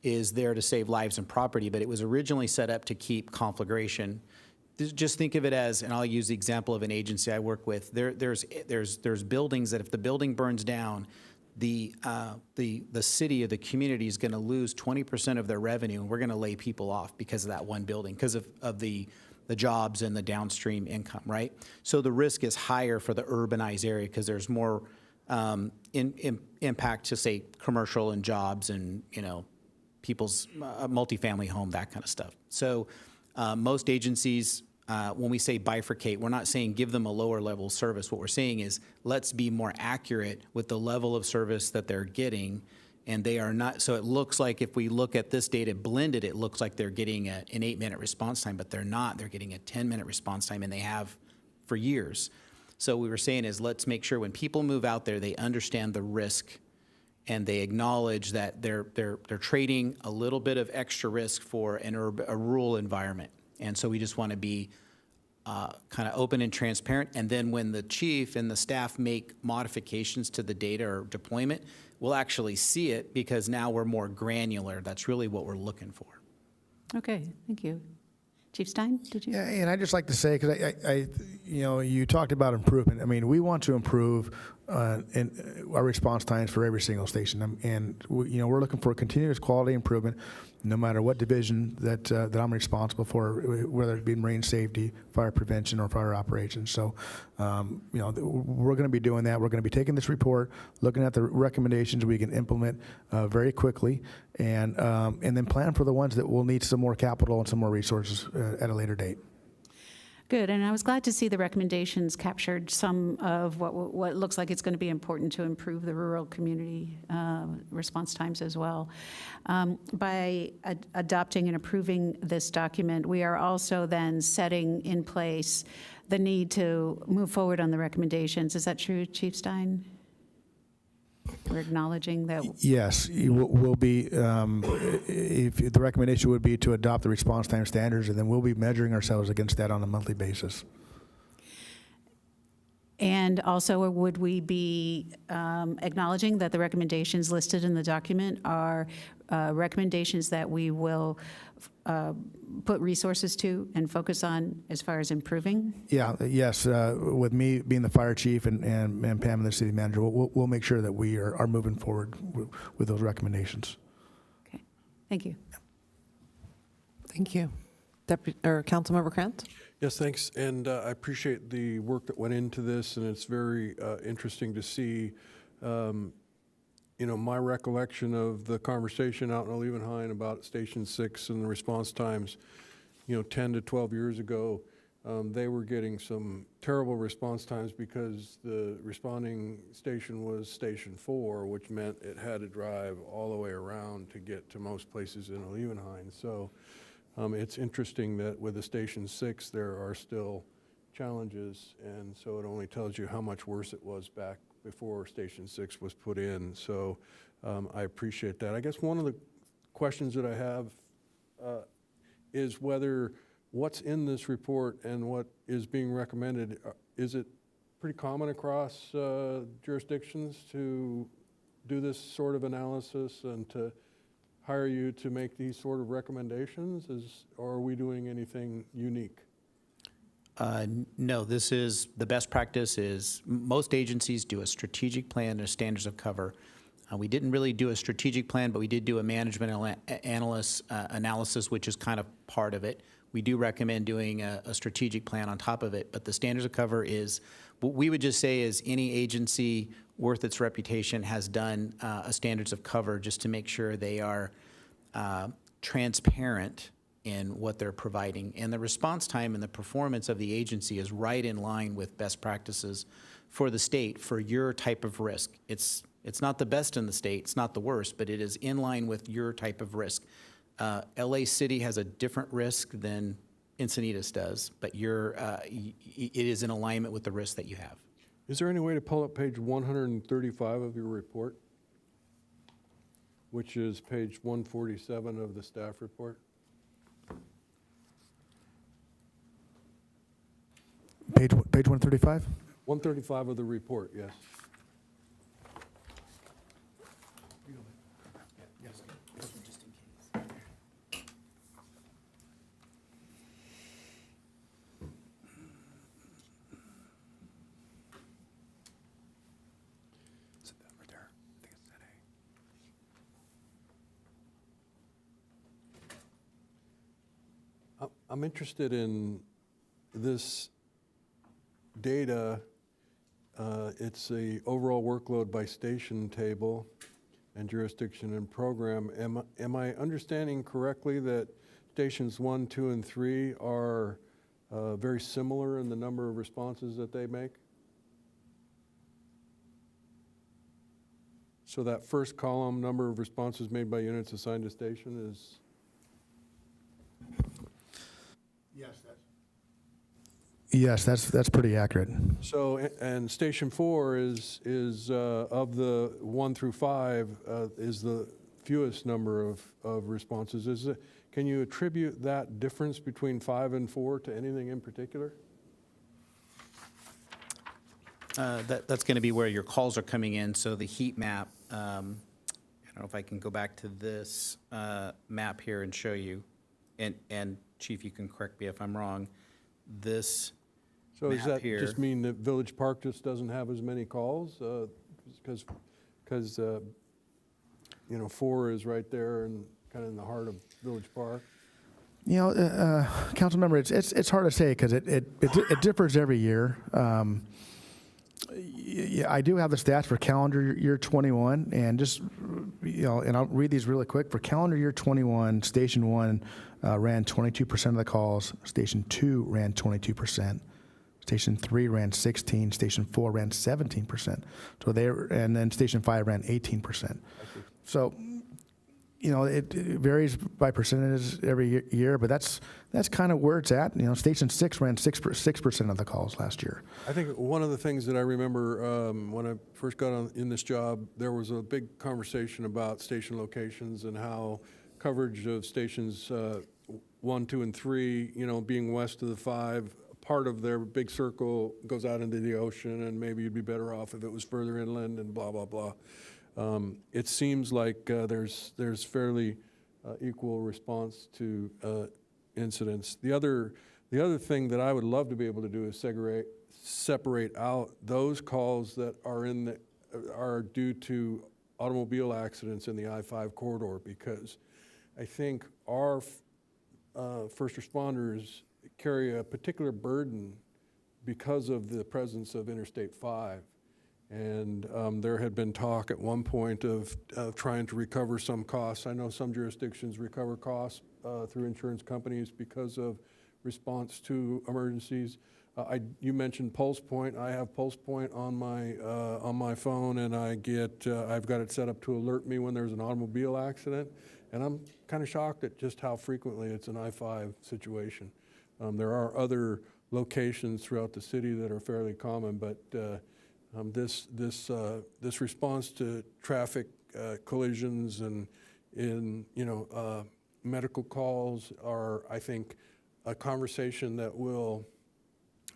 is there to save lives and property, but it was originally set up to keep conflagration. Just think of it as, and I'll use the example of an agency I work with. There's buildings that if the building burns down, the city or the community is going to lose 20% of their revenue, and we're going to lay people off because of that one building, because of the jobs and the downstream income, right? So the risk is higher for the urbanized area because there's more impact to, say, commercial and jobs and, people's multifamily home, that kind of stuff. So most agencies, when we say bifurcate, we're not saying give them a lower level of service. What we're saying is let's be more accurate with the level of service that they're getting. And they are not, so it looks like if we look at this data blended, it looks like they're getting an 8-minute response time, but they're not. They're getting a 10-minute response time, and they have for years. So what we were saying is let's make sure when people move out there, they understand the risk and they acknowledge that they're trading a little bit of extra risk for a rural environment. And so we just want to be kind of open and transparent. And then when the chief and the staff make modifications to the data or deployment, we'll actually see it because now we're more granular. That's really what we're looking for. Okay, thank you. Chief Stein, did you? Yeah, and I'd just like to say, because you talked about improvement. I mean, we want to improve in our response times for every single station, and we're looking for continuous quality improvement, no matter what division that I'm responsible for, whether it be marine safety, fire prevention, or fire operations. So, we're going to be doing that. We're going to be taking this report, looking at the recommendations we can implement very quickly, and then plan for the ones that will need some more capital and some more resources at a later date. Good, and I was glad to see the recommendations captured some of what looks like it's going to be important to improve the rural community response times as well. By adopting and approving this document, we are also then setting in place the need to move forward on the recommendations. Is that true, Chief Stein? We're acknowledging that. Yes, we'll be. If the recommendation would be to adopt the response time standards, and then we'll be measuring ourselves against that on a monthly basis. And also, would we be acknowledging that the recommendations listed in the document are recommendations that we will put resources to and focus on as far as improving? Yeah, yes. With me being the fire chief and Pam and the city manager, we'll make sure that we are moving forward with those recommendations. Okay, thank you. Thank you. Councilmember Krantz? Yes, thanks. And I appreciate the work that went into this, and it's very interesting to see, my recollection of the conversation out in Olivenhain about Station 6 and the response times, 10 to 12 years ago. They were getting some terrible response times because the responding station was Station 4, which meant it had to drive all the way around to get to most places in Olivenhain. So it's interesting that with the Station 6, there are still challenges, and so it only tells you how much worse it was back before Station 6 was put in. So I appreciate that. I guess one of the questions that I have is whether what's in this report and what is being recommended, is it pretty common across jurisdictions to do this sort of analysis and to hire you to make these sort of recommendations, or are we doing anything unique? No, this is, the best practice is most agencies do a strategic plan and standards of cover. We didn't really do a strategic plan, but we did do a management analysis, which is kind of part of it. We do recommend doing a strategic plan on top of it, but the standards of cover is, what we would just say is any agency worth its reputation has done a standards of cover just to make sure they are transparent in what they're providing. And the response time and the performance of the agency is right in line with best practices for the state for your type of risk. It's not the best in the state, it's not the worst, but it is in line with your type of risk. LA City has a different risk than Encinitas does, but it is in alignment with the risk that you have. Is there any way to pull up page 135 of your report, which is page 147 of the staff report? Page 135? 135 of the report, yes. I'm interested in this data. It's the overall workload by station table and jurisdiction and program. Am I understanding correctly that stations 1, 2, and 3 are very similar in the number of responses that they make? So that first column, number of responses made by units assigned to station, is? Yes, that's pretty accurate. So, and Station 4 is of the 1 through 5, is the fewest number of responses. Can you attribute that difference between 5 and 4 to anything in particular? that's going to be where your calls are coming in. So the heat map, I don't know if I can go back to this map here and show you. And Chief, you can correct me if I'm wrong. This So does map that here. just mean that Village Park just doesn't have as many calls? Because 4 is right there and kind of in the heart of Village Park. You know, council member, it's hard to say because it differs every year. Yeah, I do have the stats for calendar year 21, and just, you know, and I'll read these really quick. For calendar year 21, Station 1 ran 22% of the calls. Station 2 ran 22%. Station 3 ran 16. Station 4 ran 17%. So and then Station 5 ran 18%. So, you know, it varies by percentages every year, but that's kind of where it's at. You know, Station 6 ran 6% of the calls last year. I think one of the things that I remember when I first got in this job, there was a big conversation about station locations and how coverage of stations 1, 2, and 3, you know, being west of the 5, part of their big circle goes out into the ocean, and maybe you'd be better off if it was further inland and blah, blah, blah. It seems like there's fairly equal response to incidents. The other thing that I would love to be able to do is separate out those calls that are due to automobile accidents in the I-5 corridor, because I think our first responders carry a particular burden because of the presence of Interstate 5. And there had been talk at one point of trying to recover some costs. I know some jurisdictions recover costs through insurance companies because of response to emergencies. You mentioned Pulse Point. I have Pulse Point on my phone, and I've got it set up to alert me when there's an automobile accident. And I'm kind of shocked at just how frequently it's an I-5 situation. There are other locations throughout the city that are fairly common, but this response to traffic collisions and medical calls are, I think, a conversation that will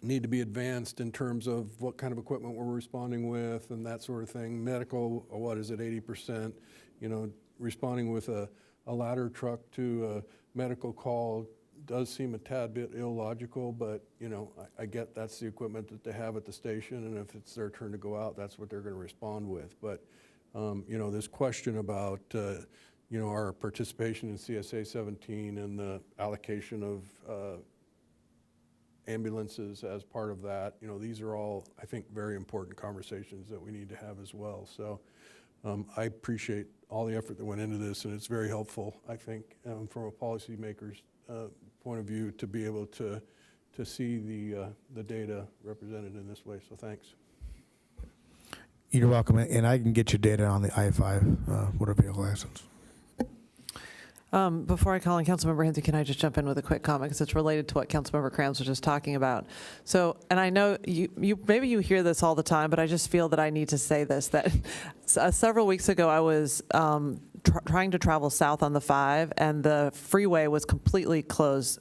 need to be advanced in terms of what kind of equipment we're responding with and that sort of thing. Medical, what is it, 80%? You know, responding with a ladder truck to a medical call does seem a tad bit illogical, but, you know, I get that's the equipment that they have at the station, and if it's their turn to go out, that's what they're going to respond with. But, you know, this question about, you know, our participation in CSA 17 and the allocation of ambulances as part of that, you know, these are all, I think, very important conversations that we need to have as well. So I appreciate all the effort that went into this, and it's very helpful, I think, from a policymaker's point of view to be able to see the data represented in this way. So thanks. You're welcome, and I can get you data on the I-5 motor vehicle accidents. Before I call on Councilmember Hinsey, can I just jump in with a quick comment, because it's related to what Councilmember Kranz was just talking about. So, and I know you maybe you hear this all the time, but I just feel that I need to say this, that several weeks ago I was trying to travel south on the 5, and the freeway was completely closed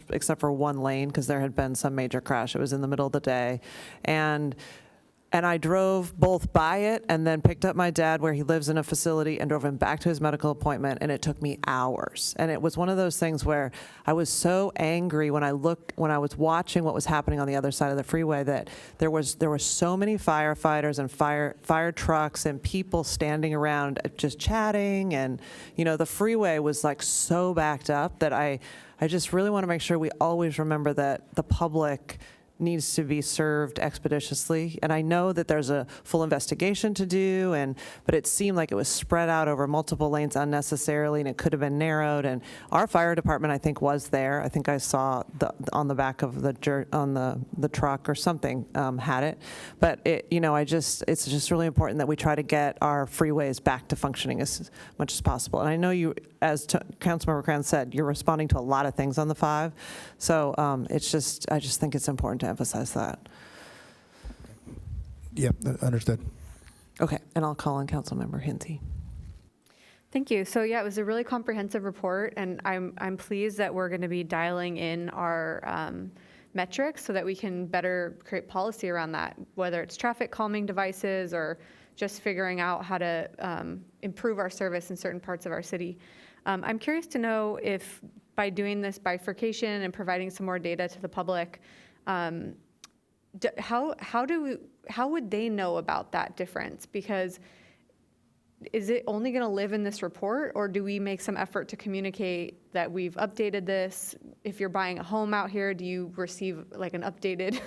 except for one lane because there had been some major crash. It was in the middle of the day, and I drove both by it and then picked up my dad where he lives in a facility and drove him back to his medical appointment, and it took me hours. And it was one of those things where I was so angry when I was watching what was happening on the other side of the freeway, that there were so many firefighters and fire trucks and people standing around just chatting, and you know, the freeway was like so backed up that I just really want to make sure we always remember that the public needs to be served expeditiously. And I know that there's a full investigation to do, but it seemed like it was spread out over multiple lanes unnecessarily, and it could have been narrowed. And our fire department, I think, was there. I think I saw on the back of the truck or something had it. But it's just really important that we try to get our freeways back to functioning as much as possible. And I know you, as Councilmember Kranz said, you're responding to a lot of things on the 5. So I just think it's important to emphasize that. Yeah, understood. Okay, and I'll call on Councilmember Hinsey. Thank you. So yeah, it was a really comprehensive report, and I'm pleased that we're going to be dialing in our metrics so that we can better create policy around that, whether it's traffic calming devices or just figuring out how to improve our service in certain parts of our city. I'm curious to know if by doing this bifurcation and providing some more data to the public, how would they know about that difference? Because is it only going to live in this report, or do we make some effort to communicate that we've updated this? If you're buying a home out here, do you receive like an updated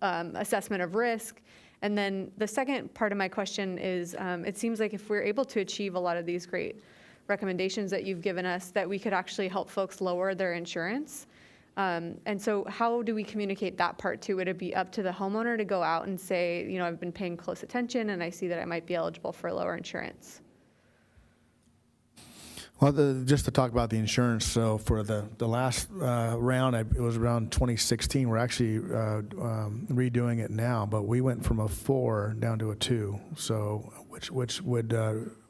assessment of risk? And then the second part of my question is, it seems like if we're able to achieve a lot of these great recommendations that you've given us, that we could actually help folks lower their insurance. And so how do we communicate that part too? Would it be up to the homeowner to go out and say, you know, I've been paying close attention and I see that I might be eligible for lower insurance? Well, just to talk about the insurance, so for the last round, it was around 2016. We're actually redoing it now, but we went from a 4 down to a 2, so which would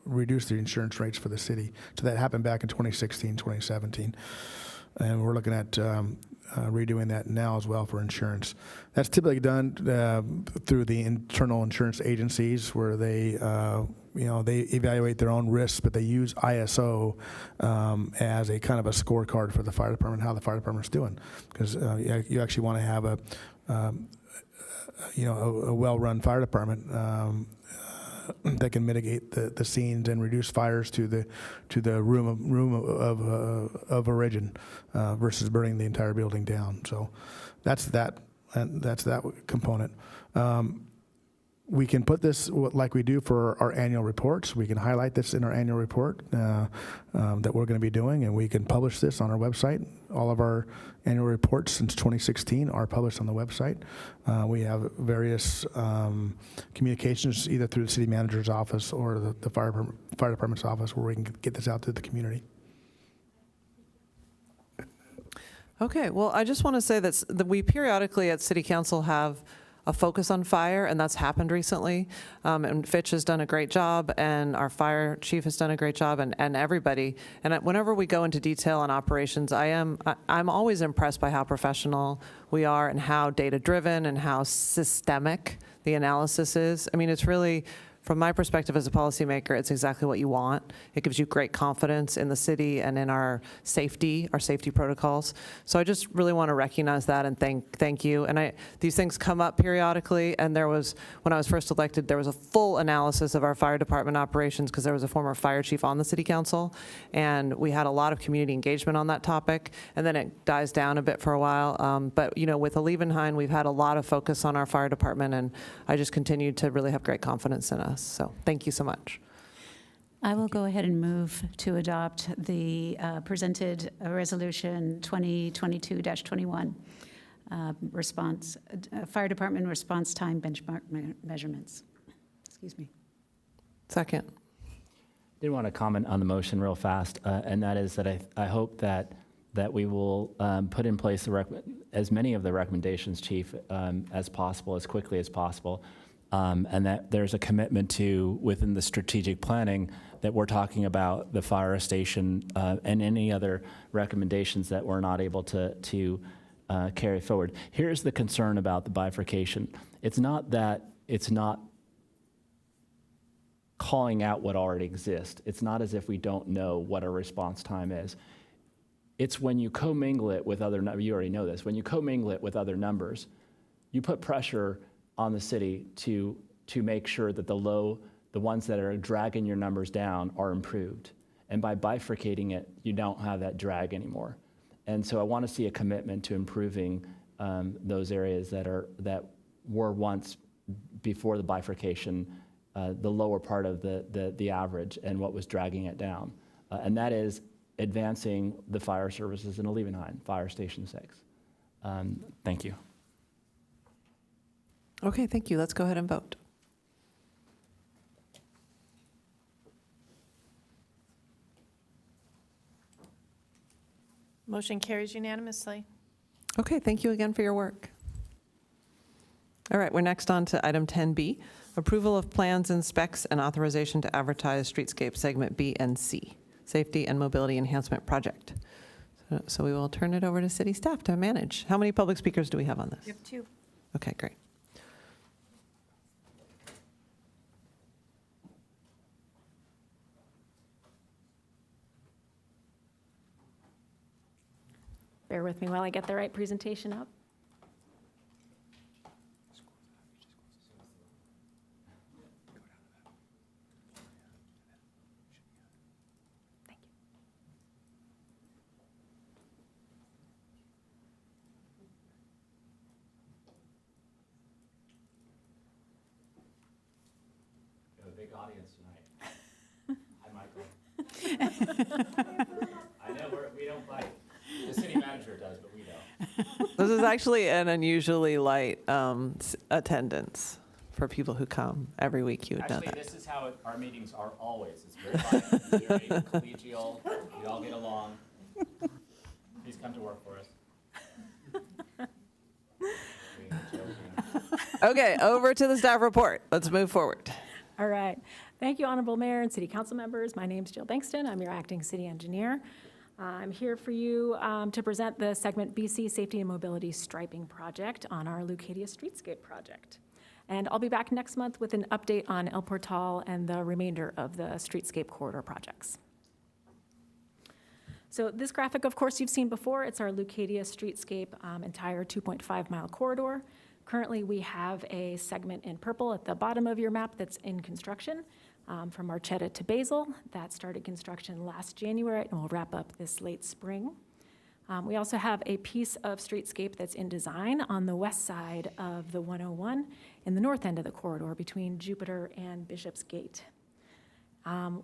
reduce the insurance rates for the city. So that happened back in 2016, 2017. And we're looking at redoing that now as well for insurance. That's typically done through the internal insurance agencies, where they, they evaluate their own risks, but they use ISO as a kind of a scorecard for the fire department, how the fire department's doing, because you actually want to have a well-run fire department that can mitigate the scenes and reduce fires to the room of origin versus burning the entire building down. So that's that component. We can put this like we do for our annual reports. We can highlight this in our annual report that we're going to be doing, and we can publish this on our website. All of our annual reports since 2016 are published on the website. We have various communications either through the city manager's office or the fire department's office, where we can get this out to the community. Okay, well, I just want to say that we periodically at City Council have a focus on fire, and that's happened recently. And Fitch has done a great job, and our fire chief has done a great job, and everybody. And whenever we go into detail on operations, I'm always impressed by how professional we are and how data-driven and how systemic the analysis is. I mean, it's really, from my perspective as a policymaker, it's exactly what you want. It gives you great confidence in the city and in our safety protocols. So I just really want to recognize that and thank you. And these things come up periodically, and when I was first elected, there was a full analysis of our fire department operations because there was a former fire chief on the city council, and we had a lot of community engagement on that topic, and then it dies down a bit for a while. But with Alevenheim, we've had a lot of focus on our fire department, and I just continue to really have great confidence in us. So thank you so much. I will go ahead and move to adopt the presented resolution 2022-21 response, fire department response time benchmark measurements. Excuse me. Second. I did want to comment on the motion real fast, and that is that I hope that we will put in place as many of the recommendations, Chief, as possible, as quickly as possible. And that there's a commitment to, within the strategic planning, that we're talking about the fire station and any other recommendations that we're not able to carry forward. Here's the concern about the bifurcation. It's not that it's not calling out what already exists. It's not as if we don't know what our response time is. It's when you commingle it with other, you already know this, when you commingle it with other numbers, you put pressure on the city to make sure that the ones that are dragging your numbers down are improved. And by bifurcating it, you don't have that drag anymore. And so I want to see a commitment to improving those areas that were once, before the bifurcation, the lower part of the average and what was dragging it down. And that is advancing the fire services in Alevenheim, Fire Station 6. Thank you. Okay, thank you. Let's go ahead and vote. Motion carries unanimously. Okay, thank you again for your work. All right, we're next on to item 10B, approval of plans and specs and authorization to advertise Streetscape segment B and C, Safety and Mobility Enhancement Project. So So we will turn it over to city staff to manage. How many public speakers do we have on this? You have 2. Okay, great. Bear with me while I get the right presentation up. Thank you. We have a big audience tonight. Hi, Michael. I know we don't bite. The city manager does, but we don't. This is actually an unusually light attendance for people who come every week. You would know Actually, that. this is how our meetings are always. It's very light, very collegial. We all get along. Please come to work for us. Okay, over to the staff report. Let's move forward. All right. Thank you, Honorable Mayor and City Council members. My name is Jill Bankston. I'm your acting city engineer. I'm here for you to present the segment BC Safety and Mobility Striping Project on our Leucadia Streetscape project. And I'll be back next month with an update on El Portal and the remainder of the Streetscape corridor projects. So this graphic, of course, you've seen before. It's our Leucadia Streetscape entire 2.5-mile corridor. Currently, we have a segment in purple at the bottom of your map that's in construction. From Marchetta to Basel. That started construction last January and will wrap up this late spring. We also have a piece of streetscape that's in design on the west side of the 101 in the north end of the corridor between Jupiter and Bishop's Gate.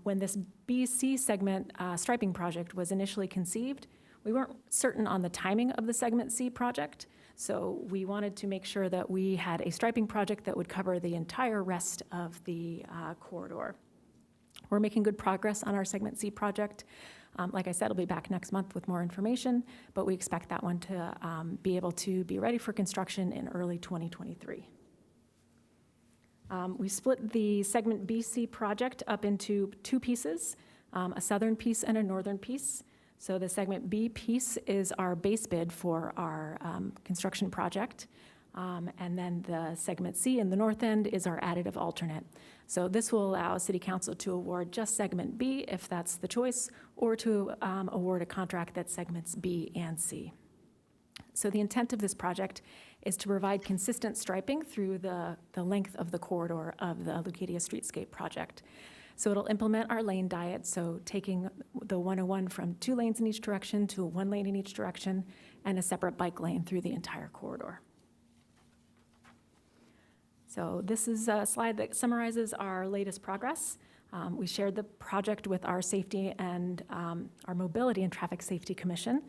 When this BC segment striping project was initially conceived, we weren't certain on the timing of the Segment C project, so we wanted to make sure that we had a striping project that would cover the entire rest of the corridor. We're making good progress on our Segment C project. Like I said, I'll be back next month with more information, but we expect that one to be able to be ready for construction in early 2023. We split the Segment BC project up into 2 pieces, a southern piece and a northern piece. So the Segment B piece is our base bid for our construction project. And then the Segment C in the north end is our additive alternate. So this will allow City Council to award just Segment B if that's the choice, or to award a contract that's Segments B and C. So the intent of this project is to provide consistent striping through the length of the corridor of the Leucadia Streetscape project. So it'll implement our lane diet, so taking the 101 from 2 lanes in each direction to 1 lane in each direction, and a separate bike lane through the entire corridor. So this is a slide that summarizes our latest progress. We shared the project with our Safety and our Mobility and Traffic Safety Commission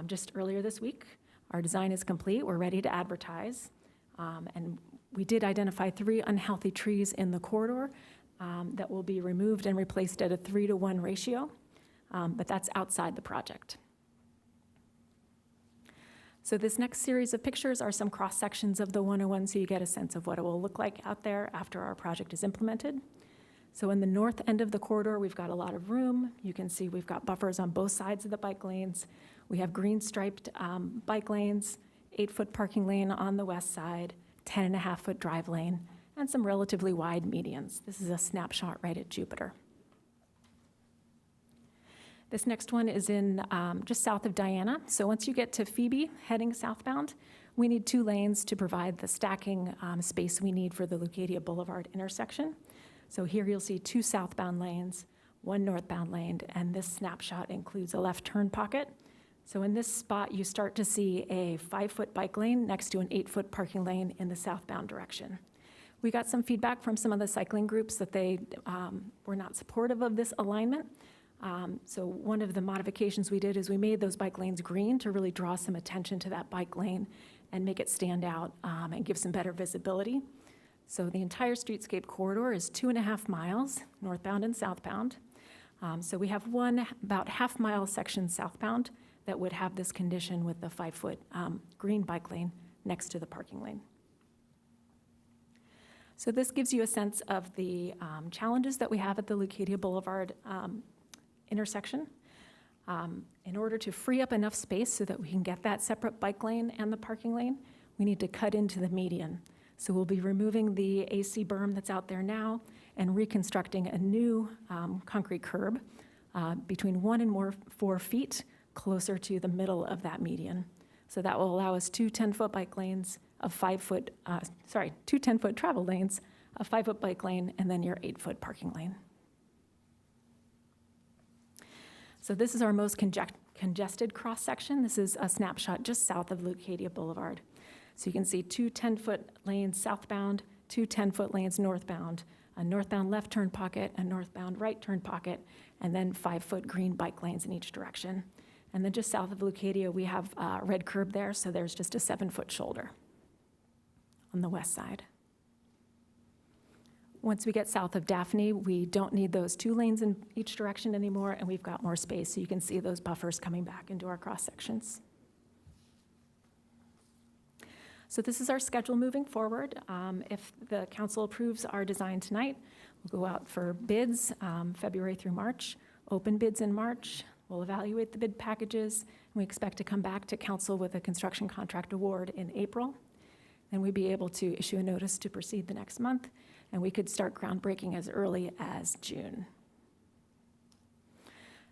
just earlier this week. Our design is complete. We're ready to advertise. And we did identify 3 unhealthy trees in the corridor that will be removed and replaced at a 3-to-1 ratio, but that's outside the project. So this next series of pictures are some cross sections of the 101, so you get a sense of what it will look like out there after our project is implemented. So in the north end of the corridor, we've got a lot of room. You can see we've got buffers on both sides of the bike lanes. We have green striped bike lanes, 8-foot parking lane on the west side, 10.5-foot drive lane, and some relatively wide medians. This is a snapshot right at Jupiter. This next one is in just south of Diana. So once you get to Phoebe, heading southbound, we need 2 lanes to provide the stacking space we need for the Leucadia Boulevard intersection. So here you'll see 2 southbound lanes, 1 northbound lane, and this snapshot includes a left turn pocket. So in this spot, you start to see a 5-foot bike lane next to an 8-foot parking lane in the southbound direction. We got some feedback from some of the cycling groups that they were not supportive of this alignment. So one of the modifications we did is we made those bike lanes green to really draw some attention to that bike lane and make it stand out and give some better visibility. So the entire streetscape corridor is 2.5 miles, northbound and southbound. So we have one about half-mile section southbound that would have this condition with the 5-foot green bike lane next to the parking lane. So this gives you a sense of the challenges that we have at the Leucadia Boulevard intersection. In order to free up enough space so that we can get that separate bike lane and the parking lane, we need to cut into the median. So we'll be removing the AC berm that's out there now and reconstructing a new concrete curb between 1 and 4 feet closer to the middle of that median. So that will allow us two 10-foot bike lanes of 5-foot, two 10-foot travel lanes, a 5-foot bike lane, and then your 8-foot parking lane. So this is our most congested cross-section. This is a snapshot just south of Leucadia Boulevard. So you can see two 10-foot lanes southbound, two 10-foot lanes northbound, a northbound left turn pocket, a northbound right turn pocket, and then 5-foot green bike lanes in each direction. And then just south of Leucadia, we have a red curb there, so there's just a 7-foot shoulder on the west side. Once we get south of Daphne, we don't need those 2 lanes in each direction anymore, and we've got more space, so you can see those buffers coming back into our cross sections. So this is our schedule moving forward. If the council approves our design tonight, we'll go out for bids February through March, open bids in March. We'll evaluate the bid packages, and we expect to come back to council with a construction contract award in April. Then we'd be able to issue a notice to proceed the next month, and we could start groundbreaking as early as June.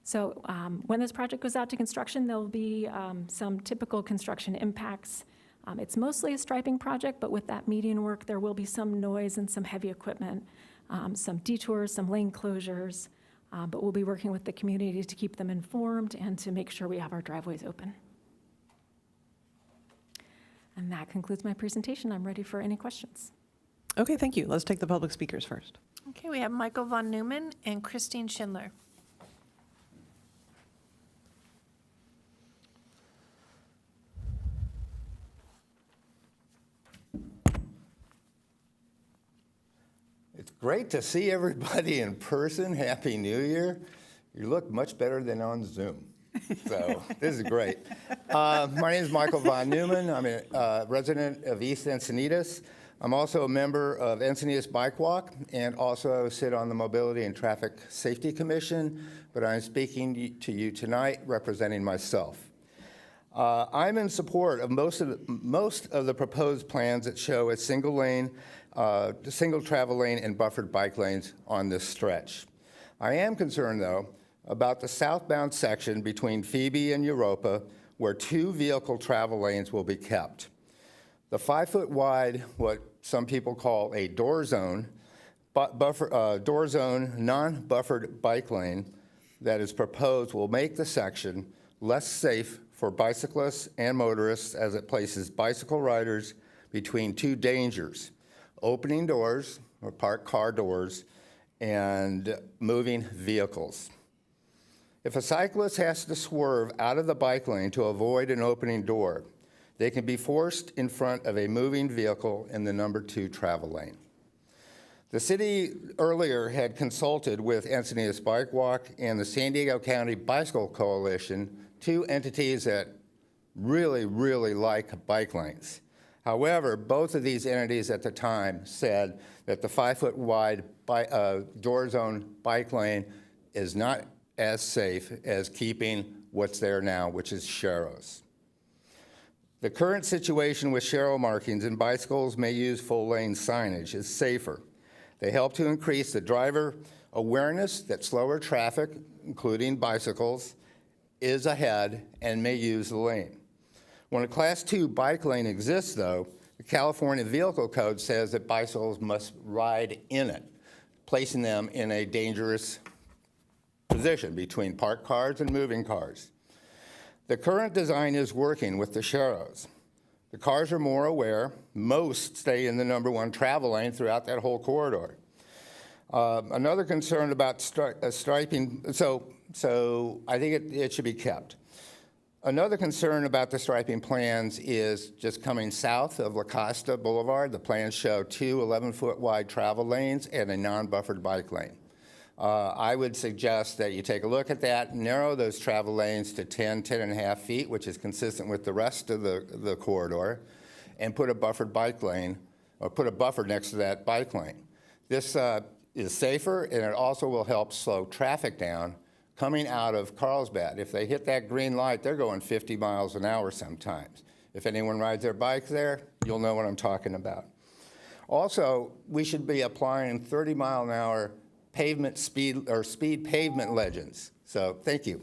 So when this project goes out to construction, there'll be some typical construction impacts. It's mostly a striping project, but with that median work, there will be some noise and some heavy equipment, some detours, some lane closures, but we'll be working with the community to keep them informed and to make sure we have our driveways open. And that concludes my presentation. I'm ready for any questions. Okay, thank you. Let's take the public speakers first. Okay, we have Michael von Neumann and Christine Schindler. It's great to see everybody in person. Happy New Year. You look much better than on Zoom. So this is great. My name is Michael von Neumann. I'm a resident of East Encinitas. I'm also a member of Encinitas Bike Walk and also sit on the Mobility and Traffic Safety Commission, but I'm speaking to you tonight representing myself. I'm in support of most of the proposed plans that show a single travel lane and buffered bike lanes on this stretch. I am concerned, though, about the southbound section between Phoebe and Europa, where 2 vehicle travel lanes will be kept. The 5-foot wide, what some people call a door zone, non-buffered bike lane that is proposed will make the section less safe for bicyclists and motorists as it places bicycle riders between 2 dangers: opening doors or parked car doors and moving vehicles. If a cyclist has to swerve out of the bike lane to avoid an opening door, they can be forced in front of a moving vehicle in the number 2 travel lane. The city earlier had consulted with Encinitas Bike Walk and the San Diego County Bicycle Coalition, 2 entities that really, really like bike lanes. However, both of these entities at the time said that the 5-foot wide door zone bike lane is not as safe as keeping what's there now, which is sharrows. The current situation with sharrow markings and bicycles may use full lane signage is safer. They help to increase the driver awareness that slower traffic, including bicycles, is ahead and may use the lane. When a Class 2 bike lane exists, though, the California Vehicle Code says that bicycles must ride in it, placing them in a dangerous position between parked cars and moving cars. The current design is working with the sharrows. The cars are more aware. Most stay in the number 1 travel lane throughout that whole corridor. Another concern about striping, so I think it should be kept. Another concern about the striping plans is just coming south of La Costa Boulevard. The plans show 2 11-foot wide travel lanes and a non-buffered bike lane. I would suggest that you take a look at that, narrow those travel lanes to 10.5 feet, which is consistent with the rest of the corridor, and put a buffered bike lane, or put a buffer next to that bike lane. This is safer, and it also will help slow traffic down coming out of Carlsbad. If they hit that green light, they're going 50 miles an hour sometimes. If anyone rides their bike there, you'll know what I'm talking about. Also, we should be applying 30-mile-an-hour pavement speed or speed pavement legends. So thank you.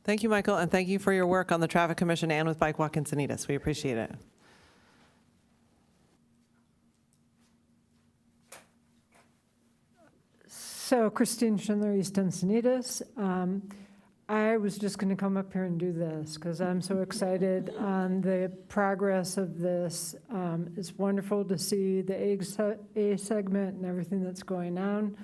Thank you, Michael, and thank you for your work on the Traffic Commission and with Bike Walk Encinitas. We appreciate it. So Christine Schindler, East Encinitas. I was just going to come up here and do this because I'm so excited on the progress of this. It's wonderful to see the A segment and everything that's going on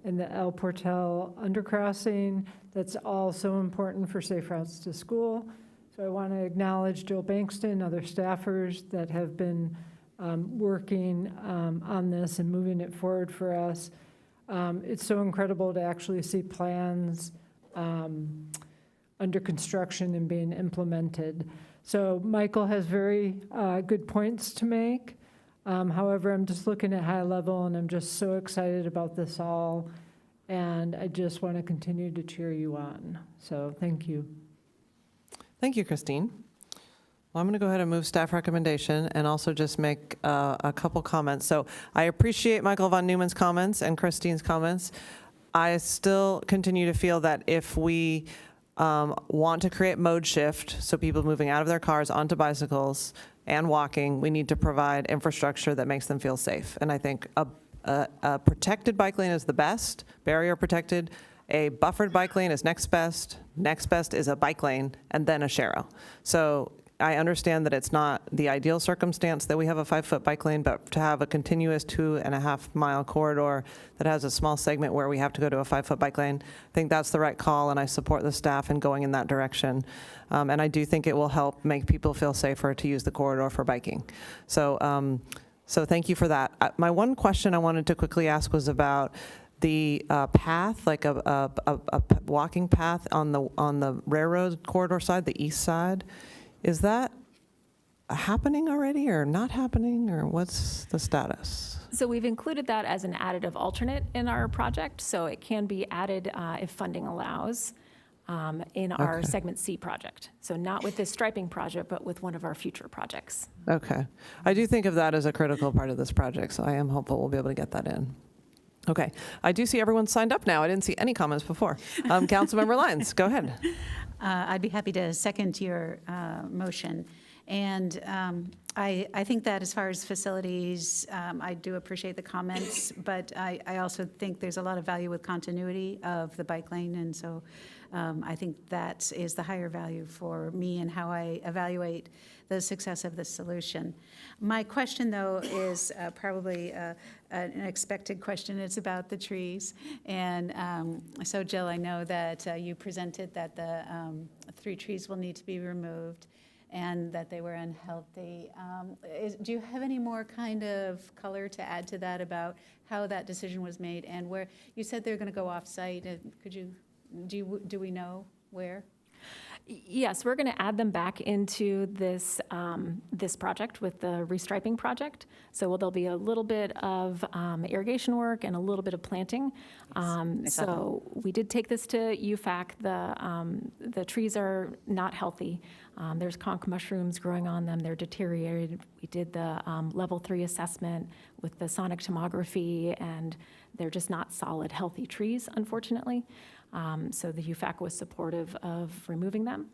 in the El Portal undercrossing. That's all so important for safe routes to school. So I want to acknowledge Joel Bankston, other staffers that have been working on this and moving it forward for us. It's so incredible to actually see plans under construction and being implemented. So Michael has very good points to make. However, I'm just looking at high level and I'm just so excited about this all. And I just want to continue to cheer you on. So thank you. Thank you, Christine. Well, I'm going to go ahead and move staff recommendation and also just make a couple comments. So I appreciate Michael von Neumann's comments and Christine's comments. I still continue to feel that if we want to create mode shift, so people moving out of their cars onto bicycles and walking, we need to provide infrastructure that makes them feel safe. And I think a protected bike lane is the best, barrier protected. A buffered bike lane is next best is a bike lane, and then a Shero. So I understand that it's not the ideal circumstance that we have a 5-foot bike lane, but to have a continuous 2.5-mile corridor that has a small segment where we have to go to a 5-foot bike lane, I think that's the right call, and I support the staff in going in that direction. And I do think it will help make people feel safer to use the corridor for biking. So, so thank you for that. My one question I wanted to quickly ask was about the path, like a walking path on the railroad corridor side, the east side. Is that happening already or not happening, or what's the status? So we've included that as an additive alternate in our project, so it can be added if funding allows in our Okay. Segment C project. So not with this striping project, but with one of our future projects. Okay. I do think of that as a critical part of this project, so I am hopeful we'll be able to get that in. Okay. I do see everyone signed up now. I didn't see any comments before. Councilmember Lyons, go ahead. I'd be happy to second your motion. And I think that as far as facilities, I do appreciate the comments, but I also think there's a lot of value with continuity of the bike lane. And so I think that is the higher value for me and how I evaluate the success of this solution. My question, though, is probably an expected question. It's about the trees. And so, Jill, I know that you presented that the 3 trees will need to be removed and that they were unhealthy. Do you have any more kind of color to add to that about how that decision was made and where you said they're going to go off-site? Could you, do we know where? Yes, we're going to add them back into this this project with the restriping project. So there'll be a little bit of irrigation work and a little bit of planting. So we did take this to UFAC. The trees are not healthy. There's conch mushrooms growing on them. They're deteriorated. We did the level 3 assessment with the sonic tomography, and they're just not solid, healthy trees, unfortunately. So the UFAC was supportive of removing them.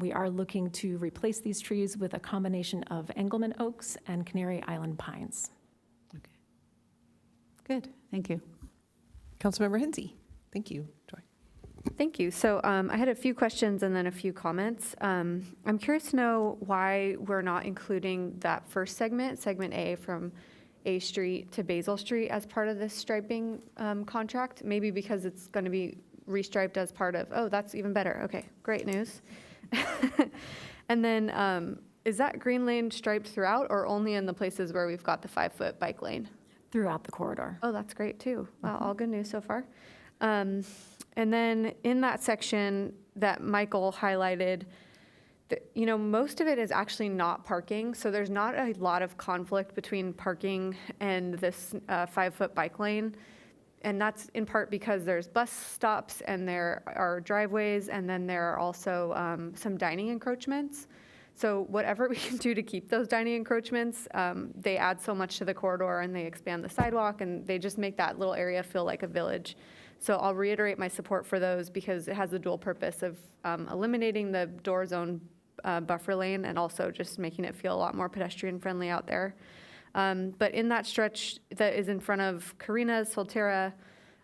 We are looking to replace these trees with a combination of Engelmann oaks and Canary Island pines. Okay. Good, thank you. Councilmember Hinsey. Thank you, Joy. Thank you. So I had a few questions and then a few comments. I'm curious to know why we're not including that first segment, segment A from A Street to Basil Street as part of this striping contract. Maybe because it's going to be restriped as part of, oh, that's even better. Okay, great news. And then is that green lane striped throughout or only in the places where we've got the 5-foot bike lane? Throughout the corridor. Oh, that's great too. Wow, all good news so far. And then in that section that Michael highlighted, you know, most of it is actually not parking, so there's not a lot of conflict between parking and this 5-foot bike lane. And that's in part because there's bus stops and there are driveways, and then there are also some dining encroachments. So whatever we can do to keep those dining encroachments, they add so much to the corridor, and they expand the sidewalk, and they just make that little area feel like a village. So I'll reiterate my support for those because it has the dual purpose of eliminating the door zone buffer lane and also just making it feel a lot more pedestrian friendly out there. But in that stretch that is in front of Karina's, Solterra,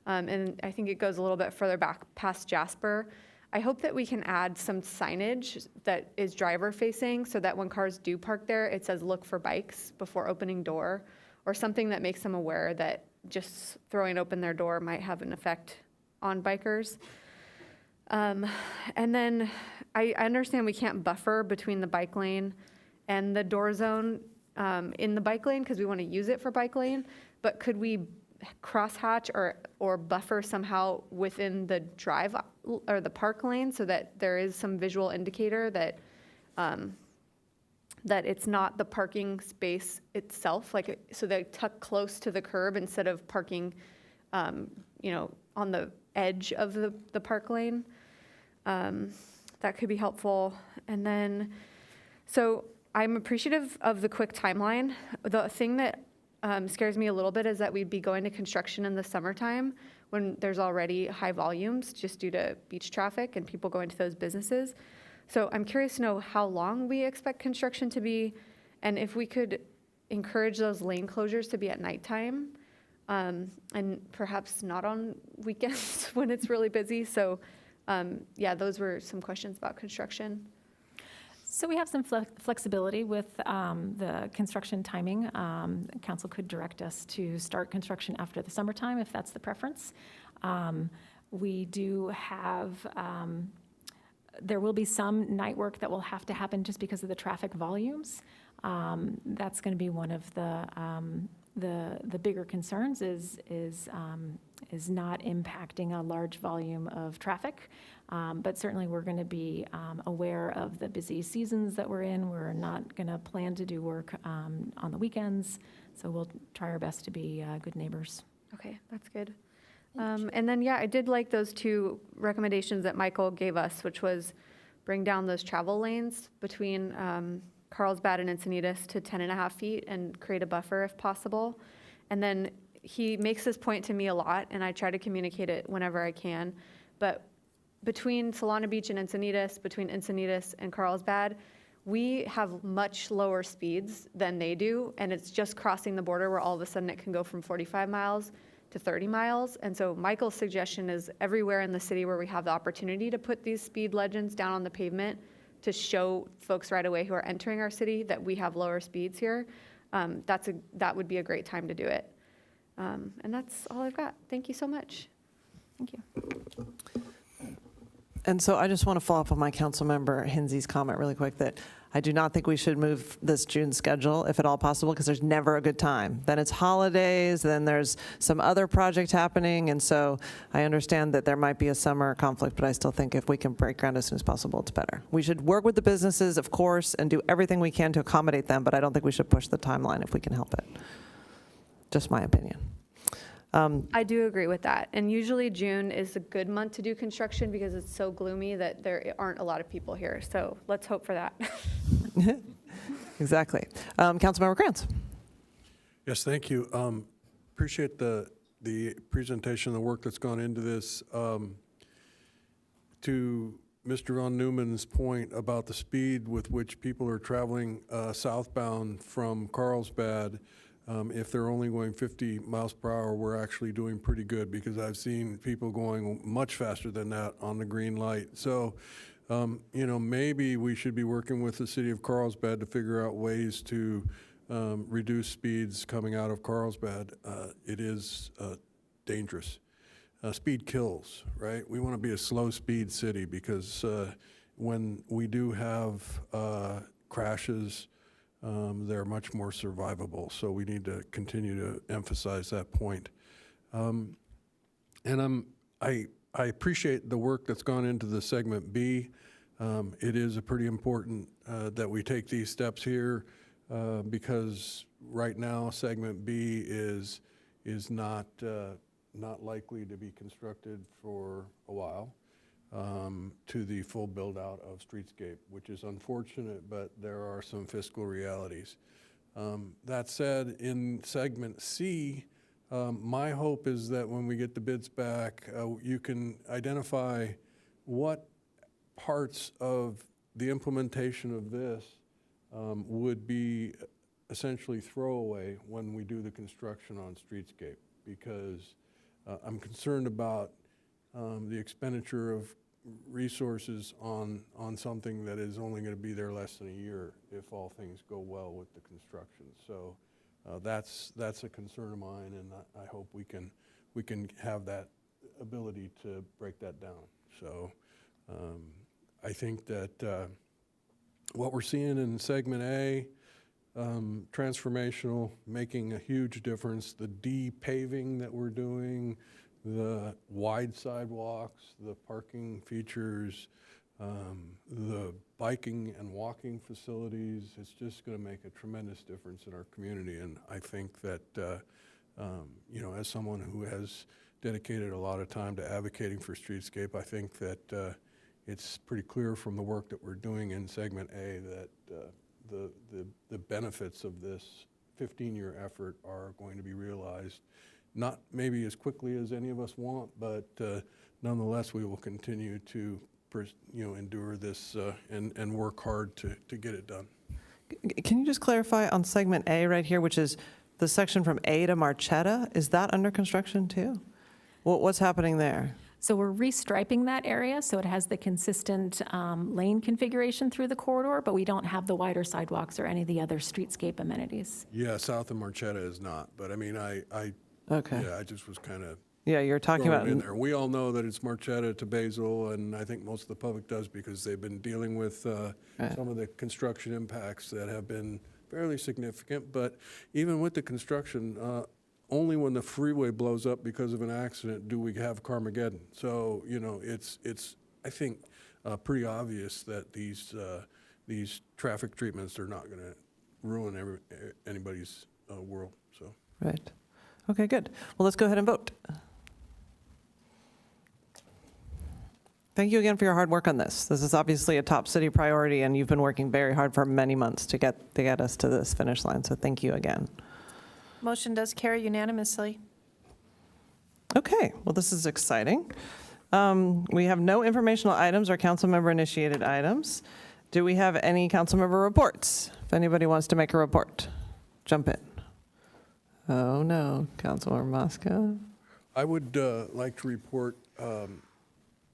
and I think it goes a little bit further back past Jasper, I hope that we can add some signage that is driver facing so that when cars do park there, it says look for bikes before opening door, or something that makes them aware that just throwing open their door might have an effect on bikers. And then I understand we can't buffer between the bike lane and the door zone in the bike lane because we want to use it for bike lane, but could we crosshatch or buffer somehow within the drive or the park lane so that there is some visual indicator that that it's not the parking space itself, like so they tuck close to the curb instead of parking, you know, on the edge of the park lane. That could be helpful. And then, so I'm appreciative of the quick timeline. The thing that scares me a little bit is that we'd be going to construction in the summertime when there's already high volumes just due to beach traffic and people going to those businesses. So I'm curious to know how long we expect construction to be, and if we could encourage those lane closures to be at nighttime, and perhaps not on weekends when it's really busy. So yeah, those were some questions about construction. So we have some flexibility with the construction timing. Council could direct us to start construction after the summertime if that's the preference. We do have, there will be some night work that will have to happen just because of the traffic volumes. That's going to be one of the bigger concerns is not impacting a large volume of traffic. But certainly we're going to be aware of the busy seasons that we're in. We're not going to plan to do work on the weekends. So we'll try our best to be good neighbors. Okay, that's good. And then, yeah, I did like those two recommendations that Michael gave us, which was bring down those travel lanes between Carlsbad and Encinitas to 10.5 feet and create a buffer if possible. And then he makes this point to me a lot, and I try to communicate it whenever I can. But between Solana Beach and Encinitas, between Encinitas and Carlsbad, we have much lower speeds than they do, and it's just crossing the border where all of a sudden it can go from 45 miles to 30 miles. And so Michael's suggestion is everywhere in the city where we have the opportunity to put these speed legends down on the pavement to show folks right away who are entering our city that we have lower speeds here, that would be a great time to do it. And that's all I've got. Thank you so much. Thank you. And so I just want to follow up on my council member Hinsey's comment really quick that I do not think we should move this June schedule if at all possible, because there's never a good time. Then it's holidays, then there's some other project happening, and so I understand that there might be a summer conflict, but I still think if we can break ground as soon as possible, it's better. We should work with the businesses, of course, and do everything we can to accommodate them, but I don't think we should push the timeline if we can help it. Just my opinion. I do agree with that. And usually June is a good month to do construction because it's so gloomy that there aren't a lot of people here. So let's hope for that. Exactly. Councilmember Krantz. Yes, thank you. Appreciate the presentation, the work that's gone into this. To Mr. Von Newman's point about the speed with which people are traveling southbound from Carlsbad, if they're only going 50 miles per hour, we're actually doing pretty good, because I've seen people going much faster than that on the green light. So, you know, maybe we should be working with the city of Carlsbad to figure out ways to reduce speeds coming out of Carlsbad. It is dangerous. Speed kills, right? We want to be a slow speed city, because when we do have crashes, they're much more survivable. So we need to continue to emphasize that point. And I appreciate the work that's gone into the segment B. It is a pretty important that we take these steps here, because right now segment B is not not likely to be constructed for a while, to the full build-out of Streetscape, which is unfortunate, but there are some fiscal realities. That said, in segment C, my hope is that when we get the bids back, you can identify what parts of the implementation of this would be essentially throwaway when we do the construction on Streetscape, because I'm concerned about the expenditure of resources on something that is only going to be there less than a year if all things go well with the construction. So that's a concern of mine, and I hope we can have that ability to break that down. So I think that what we're seeing in segment A, transformational, making a huge difference. The de-paving that we're doing, the wide sidewalks, the parking features, the biking and walking facilities, it's just going to make a tremendous difference in our community. And I think that, you know, as someone who has dedicated a lot of time to advocating for Streetscape, I think that it's pretty clear from the work that we're doing in segment A that the benefits of this 15-year effort are going to be realized, not maybe as quickly as any of us want, but nonetheless, we will continue to endure this and work hard to get it done. Can you just clarify on segment A right here, which is the section from A to Marchetta? Is that under construction too? What's happening there? So we're restriping that area so it has the consistent lane configuration through the corridor, but we don't have the wider sidewalks or any of the other streetscape amenities. Yeah, south of Marchetta is not, but I mean, Okay. yeah, I just was kind of Yeah, you're talking throwing about. it in there. We all know that it's Marchetta to Basil, and I think most of the public does because they've been dealing with Right. some of the construction impacts that have been fairly significant. But even with the construction, only when the freeway blows up because of an accident do we have Carmageddon. So, you know, it's I think, pretty obvious that these traffic treatments are not going to ruin anybody's world. So. Right. Okay, good. Well, let's go ahead and vote. Thank you again for your hard work on this. This is obviously a top city priority, and you've been working very hard for many months to get us to this finish line, so thank you again. Motion does carry unanimously. Okay, well, this is exciting. We have no informational items or council member initiated items. Do we have any council member reports? If anybody wants to make a report, jump in. Oh, no, Councilmember Mosca. I would like to report,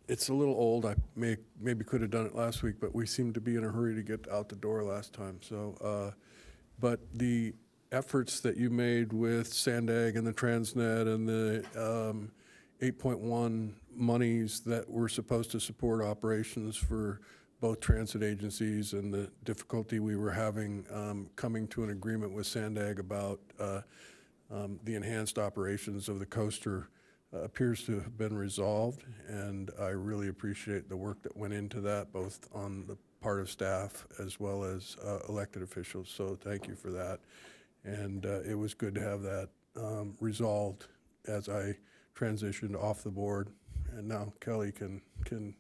it's a little old. I maybe could have done it last week, but we seemed to be in a hurry to get out the door last time. So, but the efforts that you made with Sandag and the Transnet and the 8.1 monies that were supposed to support operations for both transit agencies, and the difficulty we were having coming to an agreement with Sandag about the enhanced operations of the coaster appears to have been resolved, and I really appreciate the work that went into that, both on the part of staff as well as elected officials, so thank you for that. And it was good to have that resolved as I transitioned off the board, and now Kelly can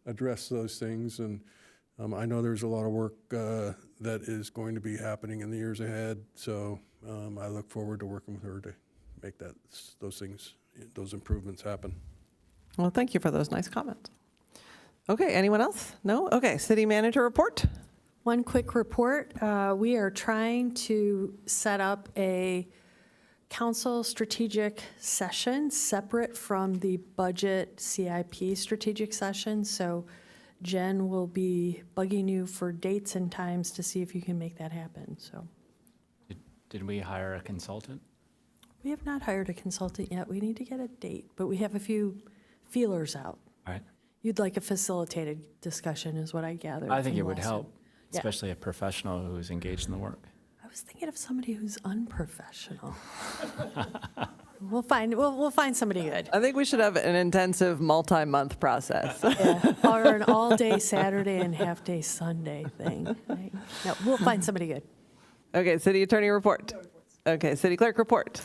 address those things. And I know there's a lot of work that is going to be happening in the years ahead, so I look forward to working with her to make those improvements happen. Well, thank you for those nice comments. Okay, anyone else? No? Okay, city manager report. One quick report. We are trying to set up a council strategic session separate from the budget CIP strategic session. So Jen will be bugging you for dates and times to see if you can make that happen. So Did we hire a consultant? we have not hired a consultant yet. We need to get a date, but we have a few feelers out. All right. You'd like a facilitated discussion is what I gathered. I think from it would last help, time. Yeah. especially a professional who's engaged in the work. I was thinking of somebody who's unprofessional. We'll find somebody good. I think we should have an intensive multi-month process. Yeah. Or an all-day Saturday and half-day Sunday thing. Right? No, we'll find somebody good. Okay, city attorney report. Okay, city clerk report.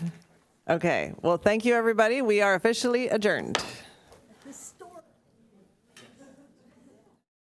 Okay, well, thank you, everybody. We are officially adjourned.